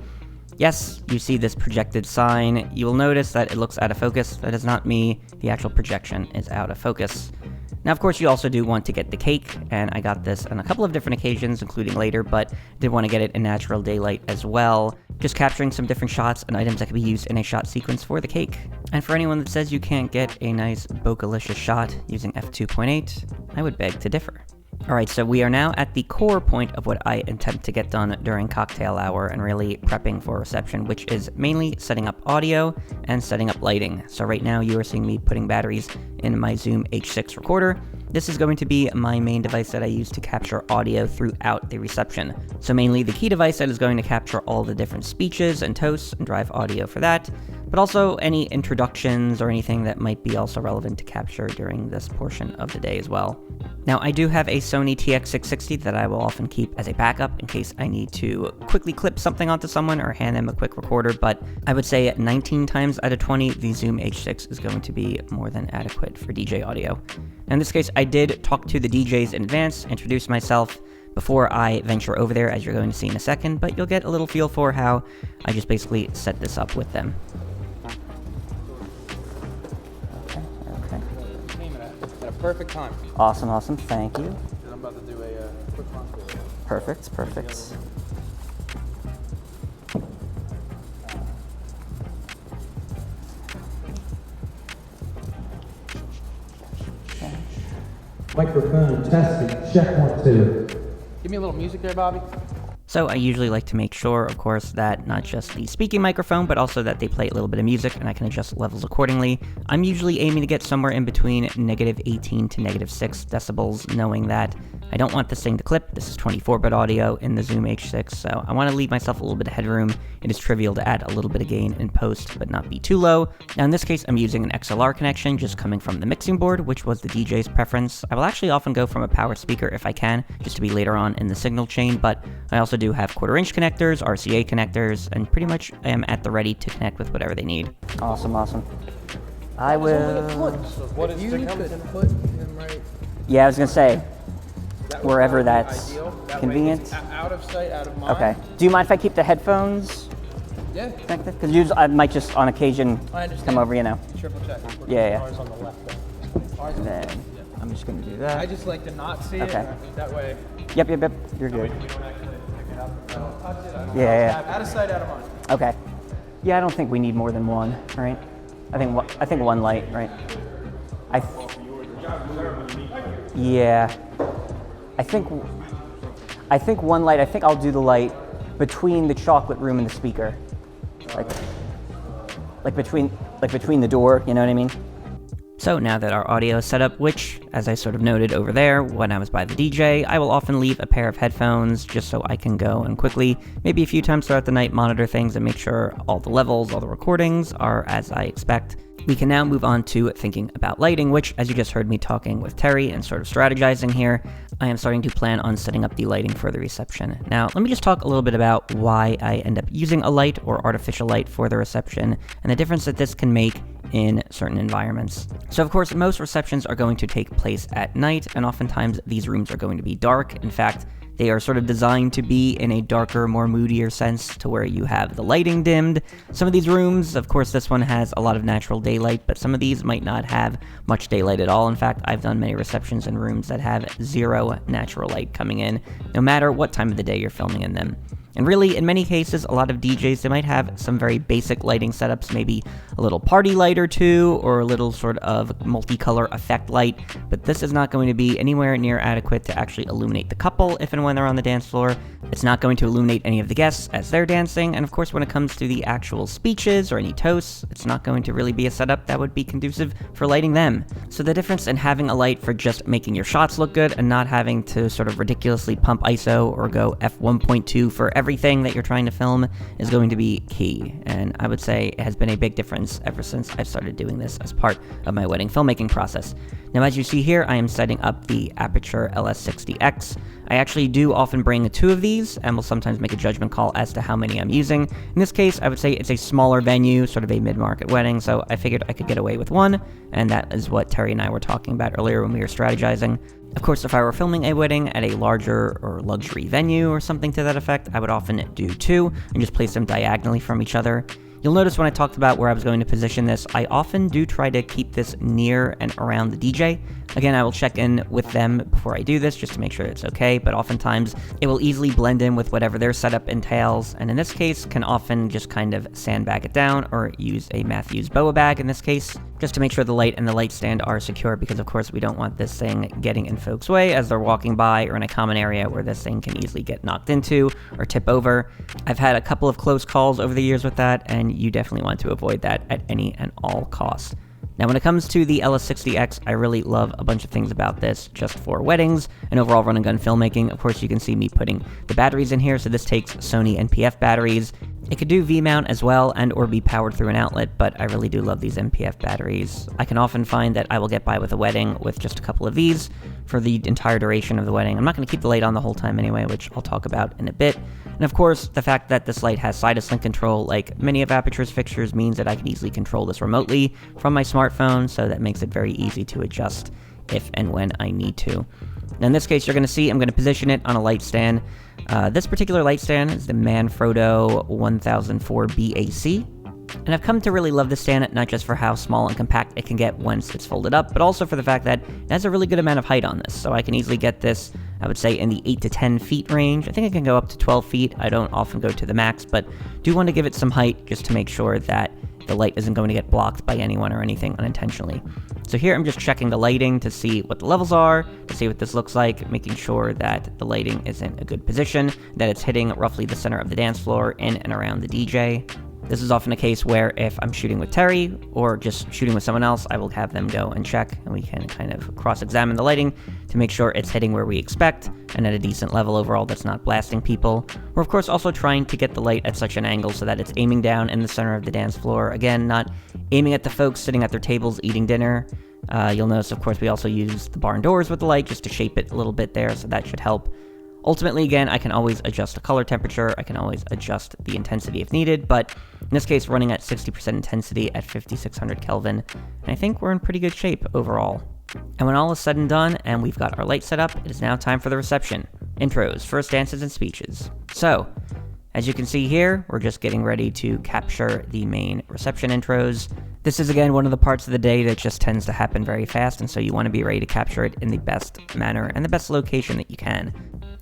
Yes, you see this projected sign. You will notice that it looks out of focus. That is not me. The actual projection is out of focus. Now, of course, you also do want to get the cake, and I got this on a couple of different occasions, including later, but did want to get it in natural daylight as well. Just capturing some different shots and items that could be used in a shot sequence for the cake. And for anyone that says you can't get a nice bokeh-licious shot using f2.8, I would beg to differ. Alright, so we are now at the core point of what I attempt to get done during cocktail hour and really prepping for reception, which is mainly setting up audio and setting up lighting. So right now you are seeing me putting batteries in my Zoom H6 recorder. This is going to be my main device that I use to capture audio throughout the reception. So mainly the key device that is going to capture all the different speeches and toasts and drive audio for that, but also any introductions or anything that might be also relevant to capture during this portion of the day as well. Now, I do have a Sony TX660 that I will often keep as a backup in case I need to quickly clip something onto someone or hand them a quick recorder, but I would say 19 times out of 20, the Zoom H6 is going to be more than adequate for DJ audio. Now, in this case, I did talk to the DJs in advance, introduce myself before I venture over there, as you're going to see in a second, but you'll get a little feel for how I just basically set this up with them. At a perfect time. Awesome, awesome. Thank you. And I'm about to do a quick run for you. Perfect, perfect. Microphone testing, check 1, 2. Give me a little music there, Bobby. So I usually like to make sure, of course, that not just the speaking microphone, but also that they play a little bit of music and I can adjust levels accordingly. I'm usually aiming to get somewhere in between -18 to -6 decibels, knowing that I don't want this thing to clip. This is 24-bit audio in the Zoom H6, so I want to leave myself a little bit of headroom. It is trivial to add a little bit of gain in post, but not be too low. Now in this case, I'm using an XLR connection just coming from the mixing board, which was the DJ's preference. I will actually often go from a power speaker if I can, just to be later on in the signal chain, but I also do have 1/4-inch connectors, RCA connectors, and pretty much I am at the ready to connect with whatever they need. Awesome, awesome. I will... What is you could put him right. Yeah, I was gonna say. That would wherever probably be that's ideal. That way convenient. it's out of sight, out of mind. Okay. Do you mind if I keep the headphones Yeah. connected? Because I might just on occasion I understand. come over, you know. Triple check. Yeah. Ours on the left there. Ours on And the then left. I'm just gonna do I that. just like to not see Okay. it. That way Yep. You're good. we don't actually pick it up. I don't touch it. I don't Yeah. Out of sight, out of mind. Okay. Yeah, I don't think we need more than one, right? I think one light, right? Yeah. I think one light. I think I'll do the light between the chocolate room and the speaker, like between the door. You know what I mean? So now that our audio is set up, which, as I sort of noted over there when I was by the DJ, I will often leave a pair of headphones just so I can go and quickly, maybe a few times throughout the night, monitor things and make sure all the levels, all the recordings are as I expect. We can now move on to thinking about lighting, which, as you just heard me talking with Terry and sort of strategizing here, I am starting to plan on setting up the lighting for the reception. Now, let me just talk a little bit about why I end up using a light or artificial light for the reception and the difference that this can make in certain environments. So of course, most receptions are going to take place at night, and oftentimes these rooms are going to be dark. In fact, they are sort of designed to be in a darker, more moodier sense to where you have the lighting dimmed. Some of these rooms, of course this one has a lot of natural daylight, but some of these might not have much daylight at all. In fact, I've done many receptions in rooms that have zero natural light coming in, no matter what time of the day you're filming in them. And really, in many cases, a lot of DJs, they might have some very basic lighting setups, maybe a little party light or two, or a little sort of multicolor effect light, but this is not going to be anywhere near adequate to actually illuminate the couple if and when they're on the dance floor. It's not going to illuminate any of the guests as they're dancing, and of course when it comes to the actual speeches or any toasts, it's not going to really be a setup that would be conducive for lighting them. So the difference in having a light for just making your shots look good and not having to sort of ridiculously pump ISO or go f1.2 for everything that you're trying to film is going to be key, and I would say it has been a big difference ever since I've started doing this as part of my wedding filmmaking process. Now, as you see here, I am setting up the Aperture LS60X. I actually do often bring two of these, and will sometimes make a judgment call as to how many I'm using. In this case, I would say it's a smaller venue, sort of a mid-market wedding, so I figured I could get away with one, and that is what Terry and I were talking about earlier when we were strategizing. Of course, if I were filming a wedding at a larger or luxury venue or something to that effect, I would often do two, and just place them diagonally from each other. You'll notice when I talked about where I was going to position this, I often do try to keep this near and around the DJ. Again, I will check in with them before I do this just to make sure it's okay, but oftentimes it will easily blend in with whatever their setup entails, and in this case can often just kind of sandbag it down or use a Matthews boa bag in this case, just to make sure the light and the light stand are secure, because of course we don't want this thing getting in folks' way as they're walking by or in a common area where this thing can easily get knocked into or tip over. I've had a couple of close calls over the years with that, and you definitely want to avoid that at any and all costs. Now, when it comes to the LS60X, I really love a bunch of things about this just for weddings and overall run and gun filmmaking. Of course, you can see me putting the batteries in here, so this takes Sony NPF batteries. It could do V-mount as well and or be powered through an outlet, but I really do love these NPF batteries. I can often find that I will get by with a wedding with just a couple of these for the entire duration of the wedding. I'm not going to keep the light on the whole time anyway, which I'll talk about in a bit. And of course, the fact that this light has side-to-link control, like many of Aperture's fixtures, means that I can easily control this remotely from my smartphone, so that makes it very easy to adjust if and when I need to. Now in this case, you're going to see I'm going to position it on a light stand. This particular light stand is the Manfrotto 1004 BAC. And I've come to really love this stand, not just for how small and compact it can get once it's folded up, but also for the fact that it has a really good amount of height on this. So I can easily get this, I would say, in the 8 to 10 feet range. I think I can go up to 12 feet. I don't often go to the max, but do want to give it some height just to make sure that the light isn't going to get blocked by anyone or anything unintentionally. So here I'm just checking the lighting to see what the levels are, to see what this looks like, making sure that the lighting is in a good position, that it's hitting roughly the center of the dance floor in and around the DJ. This is often a case where if I'm shooting with Terry or just shooting with someone else, I will have them go and check, and we can kind of cross-examine the lighting to make sure it's hitting where we expect and at a decent level overall that's not blasting people. We're of course also trying to get the light at such an angle so that it's aiming down in the center of the dance floor. Again, not aiming at the folks sitting at their tables eating dinner. You'll notice, of course, we also use the barn doors with the light just to shape it a little bit there, so that should help. Ultimately, again, I can always adjust the color temperature, I can always adjust the intensity if needed, but in this case, running at 60% intensity at 5600 Kelvin, and I think we're in pretty good shape overall. And when all is said and done, and we've got our light set up, it is now time for the reception. Intros, first dances, and speeches. So, as you can see here, we're just getting ready to capture the main reception intros. This is again one of the parts of the day that just tends to happen very fast, and so you want to be ready to capture it in the best manner and the best location that you can.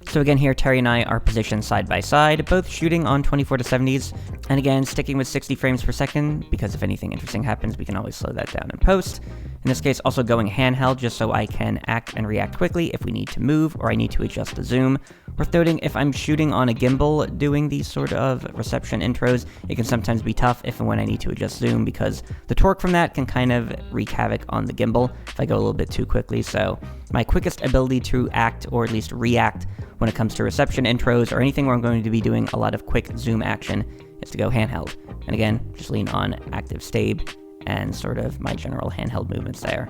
So again here, Terry and I are positioned side by side, both shooting on 24-70s, and again, sticking with 60 frames per second, because if anything interesting happens, we can always slow that down in post. In this case, also going handheld, just so I can act and react quickly if we need to move, or I need to adjust the zoom. Worth noting, if I'm shooting on a gimbal doing these sort of reception intros, it can sometimes be tough if and when I need to adjust zoom, because the torque from that can kind of wreak havoc on the gimbal if I go a little bit too quickly. So my quickest ability to act, or at least react, when it comes to reception intros or anything where I'm going to be doing a lot of quick zoom action is to go handheld. And again, just lean on active stabe and sort of my general handheld movements there.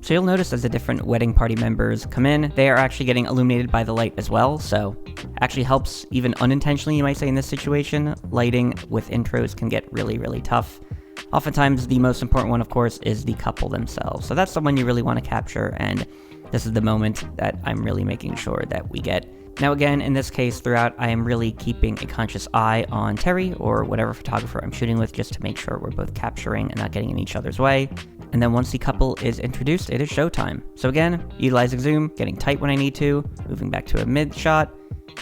So you'll notice as the different wedding party members come in, they are actually getting illuminated by the light as well, so actually helps even unintentionally, you might say, in this situation. Lighting with intros can get really, really tough. Oftentimes, the most important one, of course, is the couple themselves. So that's the one you really want to capture, and this is the moment that I'm really making sure that we get. Now again, in this case, throughout, I am really keeping a conscious eye on Terry, or whatever photographer I'm shooting with, just to make sure we're both capturing and not getting in each other's way. And then once the couple is introduced, it is showtime. So again, utilizing zoom, getting tight when I need to, moving back to a mid shot,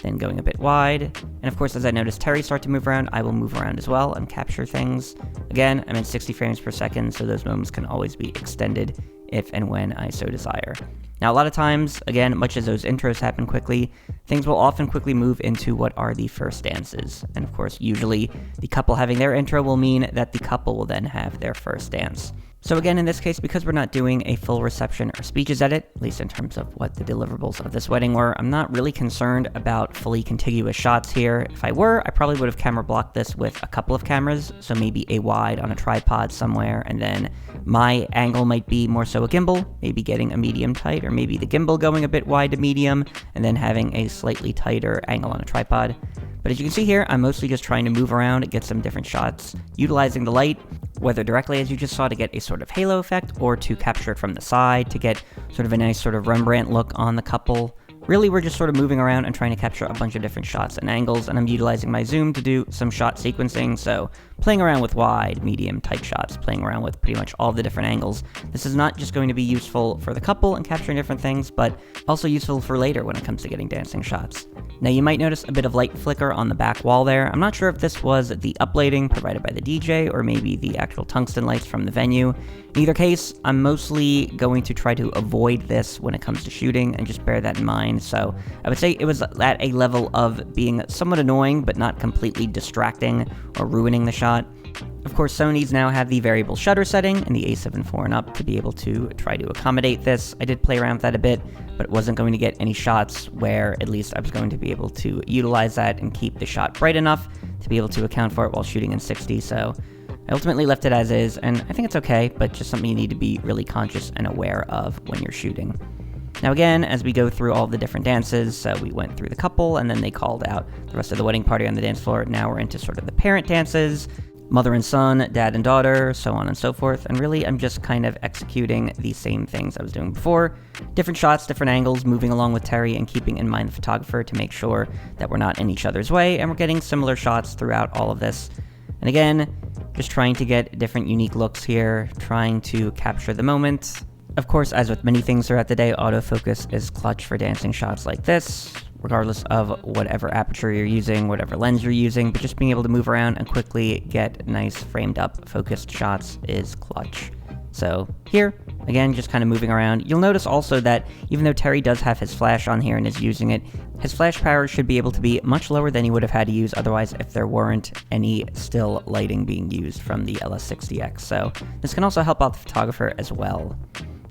then going a bit wide. And of course, as I notice Terry start to move around, I will move around as well and capture things. Again, I'm in 60 frames per second, so those moments can always be extended if and when I so desire. Now, a lot of times, again, much as those intros happen quickly, things will often quickly move into what are the first dances. And of course, usually the couple having their intro will mean that the couple will then have their first dance. So again, in this case, because we're not doing a full reception or speeches edit, at least in terms of what the deliverables of this wedding were, I'm not really concerned about fully contiguous shots here. If I were, I probably would have camera blocked this with a couple of cameras, so maybe a wide on a tripod somewhere, and then my angle might be more so a gimbal, maybe getting a medium tight, or maybe the gimbal going a bit wide to medium, and then having a slightly tighter angle on a tripod. But as you can see here, I'm mostly just trying to move around, get some different shots, utilizing the light, whether directly as you just saw to get a sort of halo effect, or to capture it from the side to get sort of a nice sort of Rembrandt look on the couple. Really, we're just sort of moving around and trying to capture a bunch of different shots and angles, and I'm utilizing my zoom to do some shot sequencing, so playing around with wide, medium, tight shots, playing around with pretty much all the different angles. This is not just going to be useful for the couple and capturing different things, but also useful for later when it comes to getting dancing shots. Now, you might notice a bit of light flicker on the back wall there. I'm not sure if this was the uplighting provided by the DJ or maybe the actual tungsten lights from the venue. In either case, I'm mostly going to try to avoid this when it comes to shooting, and just bear that in mind. So I would say it was at a level of being somewhat annoying, but not completely distracting or ruining the shot. Of course, Sony's now have the variable shutter setting in the a7R and up to be able to try to accommodate this. I did play around with that a bit, but wasn't going to get any shots where at least I was going to be able to utilize that and keep the shot bright enough to be able to account for it while shooting in 60, so I ultimately left it as is, and I think it's okay, but just something you need to be really conscious and aware of when you're shooting. Now again, as we go through all the different dances, so we went through the couple, and then they called out the rest of the wedding party on the dance floor. Now we're into sort of the parent dances, mother and son, dad and daughter, so on and so forth, and really I'm just kind of executing the same things I was doing before. Different shots, different angles, moving along with Terry and keeping in mind the photographer to make sure that we're not in each other's way, and we're getting similar shots throughout all of this. And again, just trying to get different unique looks here, trying to capture the moment. Of course, as with many things throughout the day, autofocus is clutch for dancing shots like this, regardless of whatever aperture you're using, whatever lens you're using, but just being able to move around and quickly get nice framed up focused shots is clutch. So here, again, just kind of moving around. You'll notice also that even though Terry does have his flash on here and is using it, his flash power should be able to be much lower than he would have had to use otherwise if there weren't any still lighting being used from the LS60X. So this can also help out the photographer as well.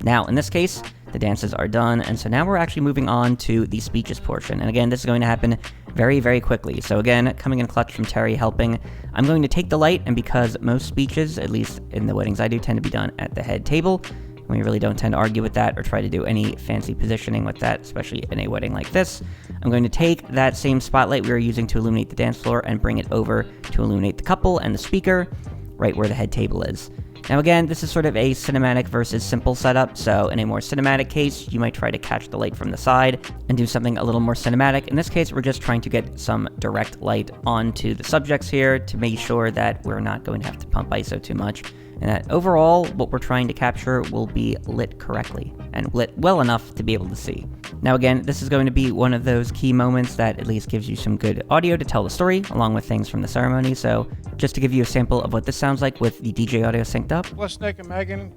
Now, in this case, the dances are done, and so now we're actually moving on to the speeches portion. And again, this is going to happen very, very quickly. So again, coming in clutch from Terry helping, I'm going to take the light, and because most speeches, at least in the weddings I do, tend to be done at the head table, and we really don't tend to argue with that or try to do any fancy positioning with that, especially in a wedding like this, I'm going to take that same spotlight we were using to illuminate the dance floor and bring it over to illuminate the couple and the speaker, right where the head table is. Now again, this is sort of a cinematic versus simple setup, so in a more cinematic case, you might try to catch the light from the side and do something a little more cinematic. In this case, we're just trying to get some direct light onto the subjects here to make sure that we're not going to have to pump ISO too much, and that overall, what we're trying to capture will be lit correctly, and lit well enough to be able to see. Now again, this is going to be one of those key moments that at least gives you some good audio to tell the story, along with things from the ceremony, so just to give you a sample of what this sounds like with the DJ audio synced up. Bless Nick and Megan.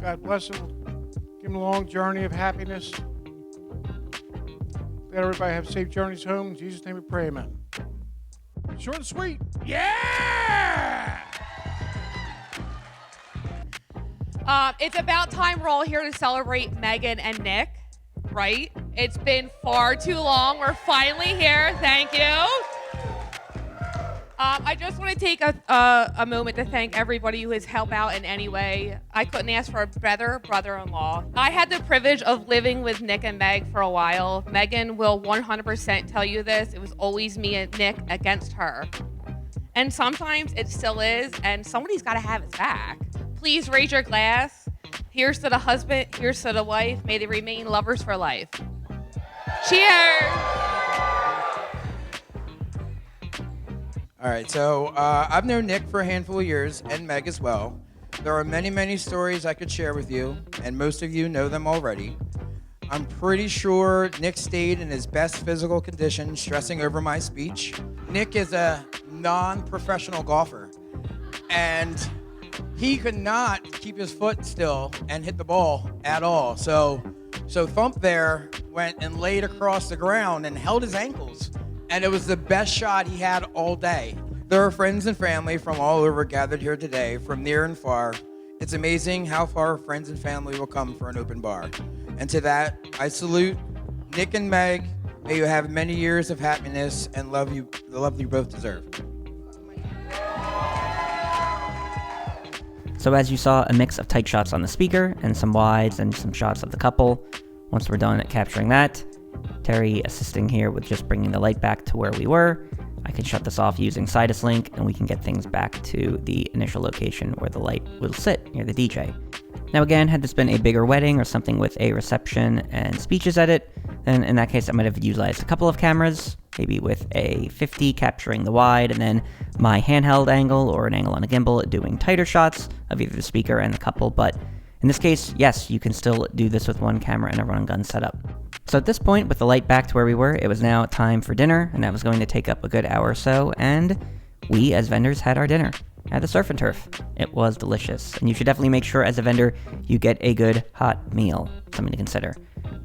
God bless them. Give them a long journey of happiness. Let everybody have safe journeys home. In Jesus' name we pray, amen. Short and sweet. Yeah! It's about time we're all here to celebrate Megan and Nick, right? It's been far too long. We're finally here. Thank you. I just want to take a moment to thank everybody who has helped out in any way. I couldn't ask for a better brother-in-law. I had the privilege of living with Nick and Meg for a while. Megan will 100% tell you this. It was always me and Nick against her. And sometimes it still is, and somebody's got to have his back. Please raise your glass. Here's to the husband, here's to the wife. May they remain lovers for life. Cheers! All right, so I've known Nick for a handful of years, and Meg as well. There are many, many stories I could share with you, and most of you know them already. I'm pretty sure Nick stayed in his best physical condition, stressing over my speech. Nick is a non-professional golfer, and he could not keep his foot still and hit the ball at all. So Thump there went and laid across the ground and held his ankles. And it was the best shot he had all day. There are friends and family from all over gathered here today, from near and far. It's amazing how far friends and family will come for an open bar. And to that, I salute Nick and Meg. May you have many years of happiness and love you, the love you both deserve. So as you saw, a mix of tight shots on the speaker and some wides and some shots of the couple. Once we're done at capturing that, Terry assisting here with just bringing the light back to where we were. I can shut this off using Sidus Link, and we can get things back to the initial location where the light will sit near the DJ. Now again, had this been a bigger wedding or something with a reception and speeches edit, then in that case I might have utilized a couple of cameras, maybe with a 50 capturing the wide, and then my handheld angle or an angle on a gimbal doing tighter shots of either the speaker and the couple, but in this case, yes, you can still do this with one camera and a run gun setup. So at this point, with the light back to where we were, it was now time for dinner, and that was going to take up a good hour or so, and we, as vendors, had our dinner at the Surf and Turf. It was delicious, and you should definitely make sure, as a vendor, you get a good hot meal. Something to consider.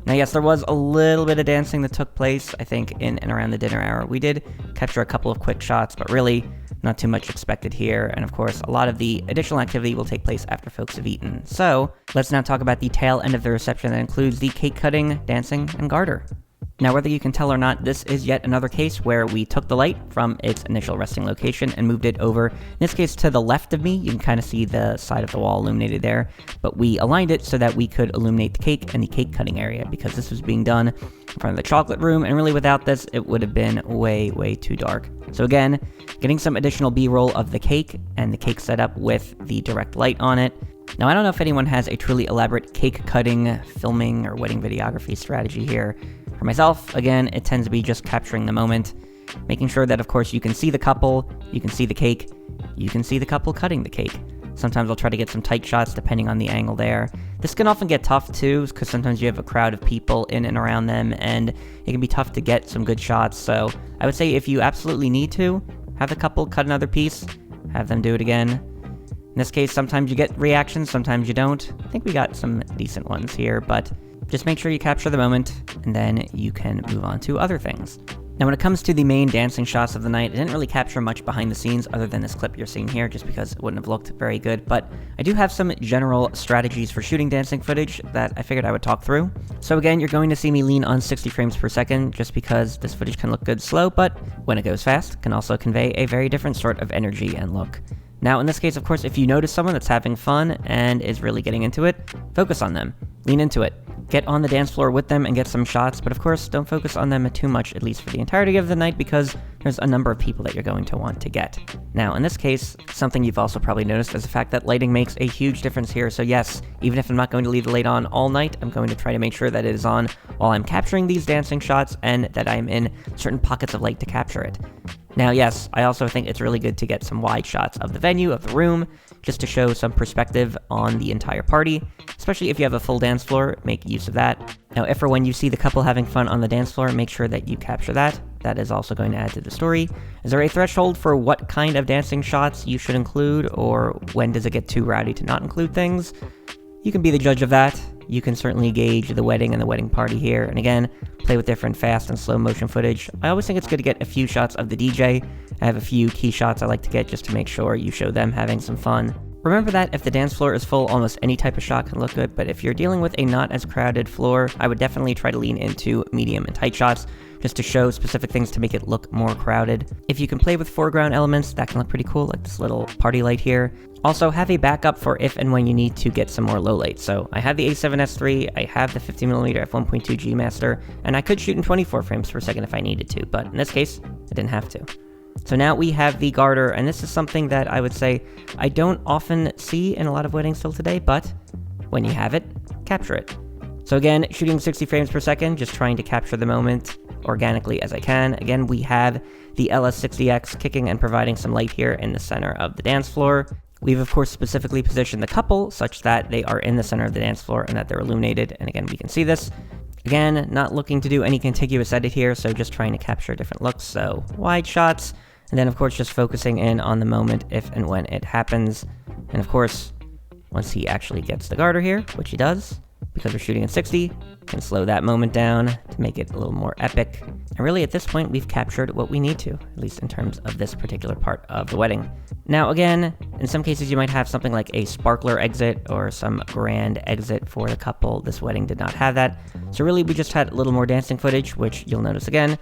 Now, yes, there was a little bit of dancing that took place, I think, in and around the dinner hour. We did capture a couple of quick shots, but really, not too much expected here, and of course, a lot of the additional activity will take place after folks have eaten. So, let's now talk about the tail end of the reception that includes the cake cutting, dancing, and garter. Now, whether you can tell or not, this is yet another case where we took the light from its initial resting location and moved it over, in this case, to the left of me. You can kind of see the side of the wall illuminated there, but we aligned it so that we could illuminate the cake and the cake cutting area, because this was being done in front of the chocolate room, and really without this, it would have been way, way too dark. So again, getting some additional B-roll of the cake and the cake setup with the direct light on it. Now, I don't know if anyone has a truly elaborate cake cutting, filming, or wedding videography strategy here. For myself, again, it tends to be just capturing the moment, making sure that, of course, you can see the couple, you can see the cake, you can see the couple cutting the cake. Sometimes I'll try to get some tight shots depending on the angle there. This can often get tough too, because sometimes you have a crowd of people in and around them, and it can be tough to get some good shots. So I would say if you absolutely need to, have the couple cut another piece, have them do it again. In this case, sometimes you get reactions, sometimes you don't. I think we got some decent ones here, but just make sure you capture the moment, and then you can move on to other things. Now, when it comes to the main dancing shots of the night, I didn't really capture much behind the scenes other than this clip you're seeing here, just because it wouldn't have looked very good, but I do have some general strategies for shooting dancing footage that I figured I would talk through. So again, you're going to see me lean on 60 frames per second, just because this footage can look good slow, but when it goes fast, can also convey a very different sort of energy and look. Now, in this case, of course, if you notice someone that's having fun and is really getting into it, focus on them. Lean into it. get on the dance floor with them and get some shots, but of course, don't focus on them too much, at least for the entirety of the night, because there's a number of people that you're going to want to get. Now, in this case, something you've also probably noticed is the fact that lighting makes a huge difference here. So yes, even if I'm not going to leave the light on all night, I'm going to try to make sure that it is on while I'm capturing these dancing shots and that I'm in certain pockets of light to capture it. Now, yes, I also think it's really good to get some wide shots of the venue, of the room, just to show some perspective on the entire party, especially if you have a full dance floor, make use of that. Now, if or when you see the couple having fun on the dance floor, make sure that you capture that. That is also going to add to the story. Is there a threshold for what kind of dancing shots you should include, or when does it get too rowdy to not include things? You can be the judge of that. You can certainly gauge the wedding and the wedding party here, and again, play with different fast and slow motion footage. I always think it's good to get a few shots of the DJ. I have a few key shots I like to get just to make sure you show them having some fun. Remember that if the dance floor is full, almost any type of shot can look good, but if you're dealing with a not as crowded floor, I would definitely try to lean into medium and tight shots, just to show specific things to make it look more crowded. If you can play with foreground elements, that can look pretty cool, like this little party light here. Also, have a backup for if and when you need to get some more low light. So I have the A7S III, I have the 50mm f1.2G Master, and I could shoot in 24 frames per second if I needed to, but in this case, I didn't have to. So now we have the Garter, and this is something that I would say I don't often see in a lot of weddings still today, but when you have it, capture it. So again, shooting 60 frames per second, just trying to capture the moment organically as I can. Again, we have the LS60X kicking and providing some light here in the center of the dance floor. We've of course specifically positioned the couple such that they are in the center of the dance floor and that they're illuminated, and again, we can see this. Again, not looking to do any contiguous edit here, so just trying to capture different looks, so wide shots, and then of course just focusing in on the moment if and when it happens. And of course, once he actually gets the Garter here, which he does, because we're shooting at 60, can slow that moment down to make it a little more epic. And really at this point, we've captured what we need to, at least in terms of this particular part of the wedding. Now again, in some cases you might have something like a sparkler exit or some grand exit for the couple. This wedding did not have that. So really we just had a little more dancing footage, which you'll notice again,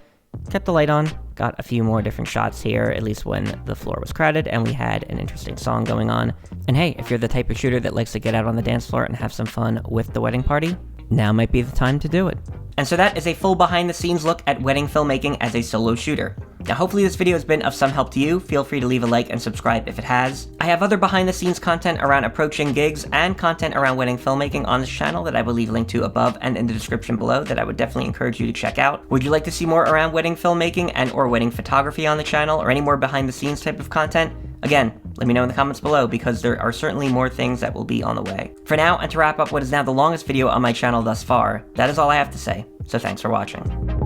kept the light on, got a few more different shots here, at least when the floor was crowded and we had an interesting song going on. And hey, if you're the type of shooter that likes to get out on the dance floor and have some fun with the wedding party, now might be the time to do it. And so that is a full behind the scenes look at wedding filmmaking as a solo shooter. Now hopefully this video has been of some help to you. Feel free to leave a like and subscribe if it has. I have other behind the scenes content around approaching gigs and content around wedding filmmaking on this channel that I will leave a link to above and in the description below that I would definitely encourage you to check out. Would you like to see more around wedding filmmaking and or wedding photography on the channel, or any more behind the scenes type of content? Again, let me know in the comments below, because there are certainly more things that will be on the way. For now, and to wrap up what is now the longest video on my channel thus far, that is all I have to say, so thanks for watching.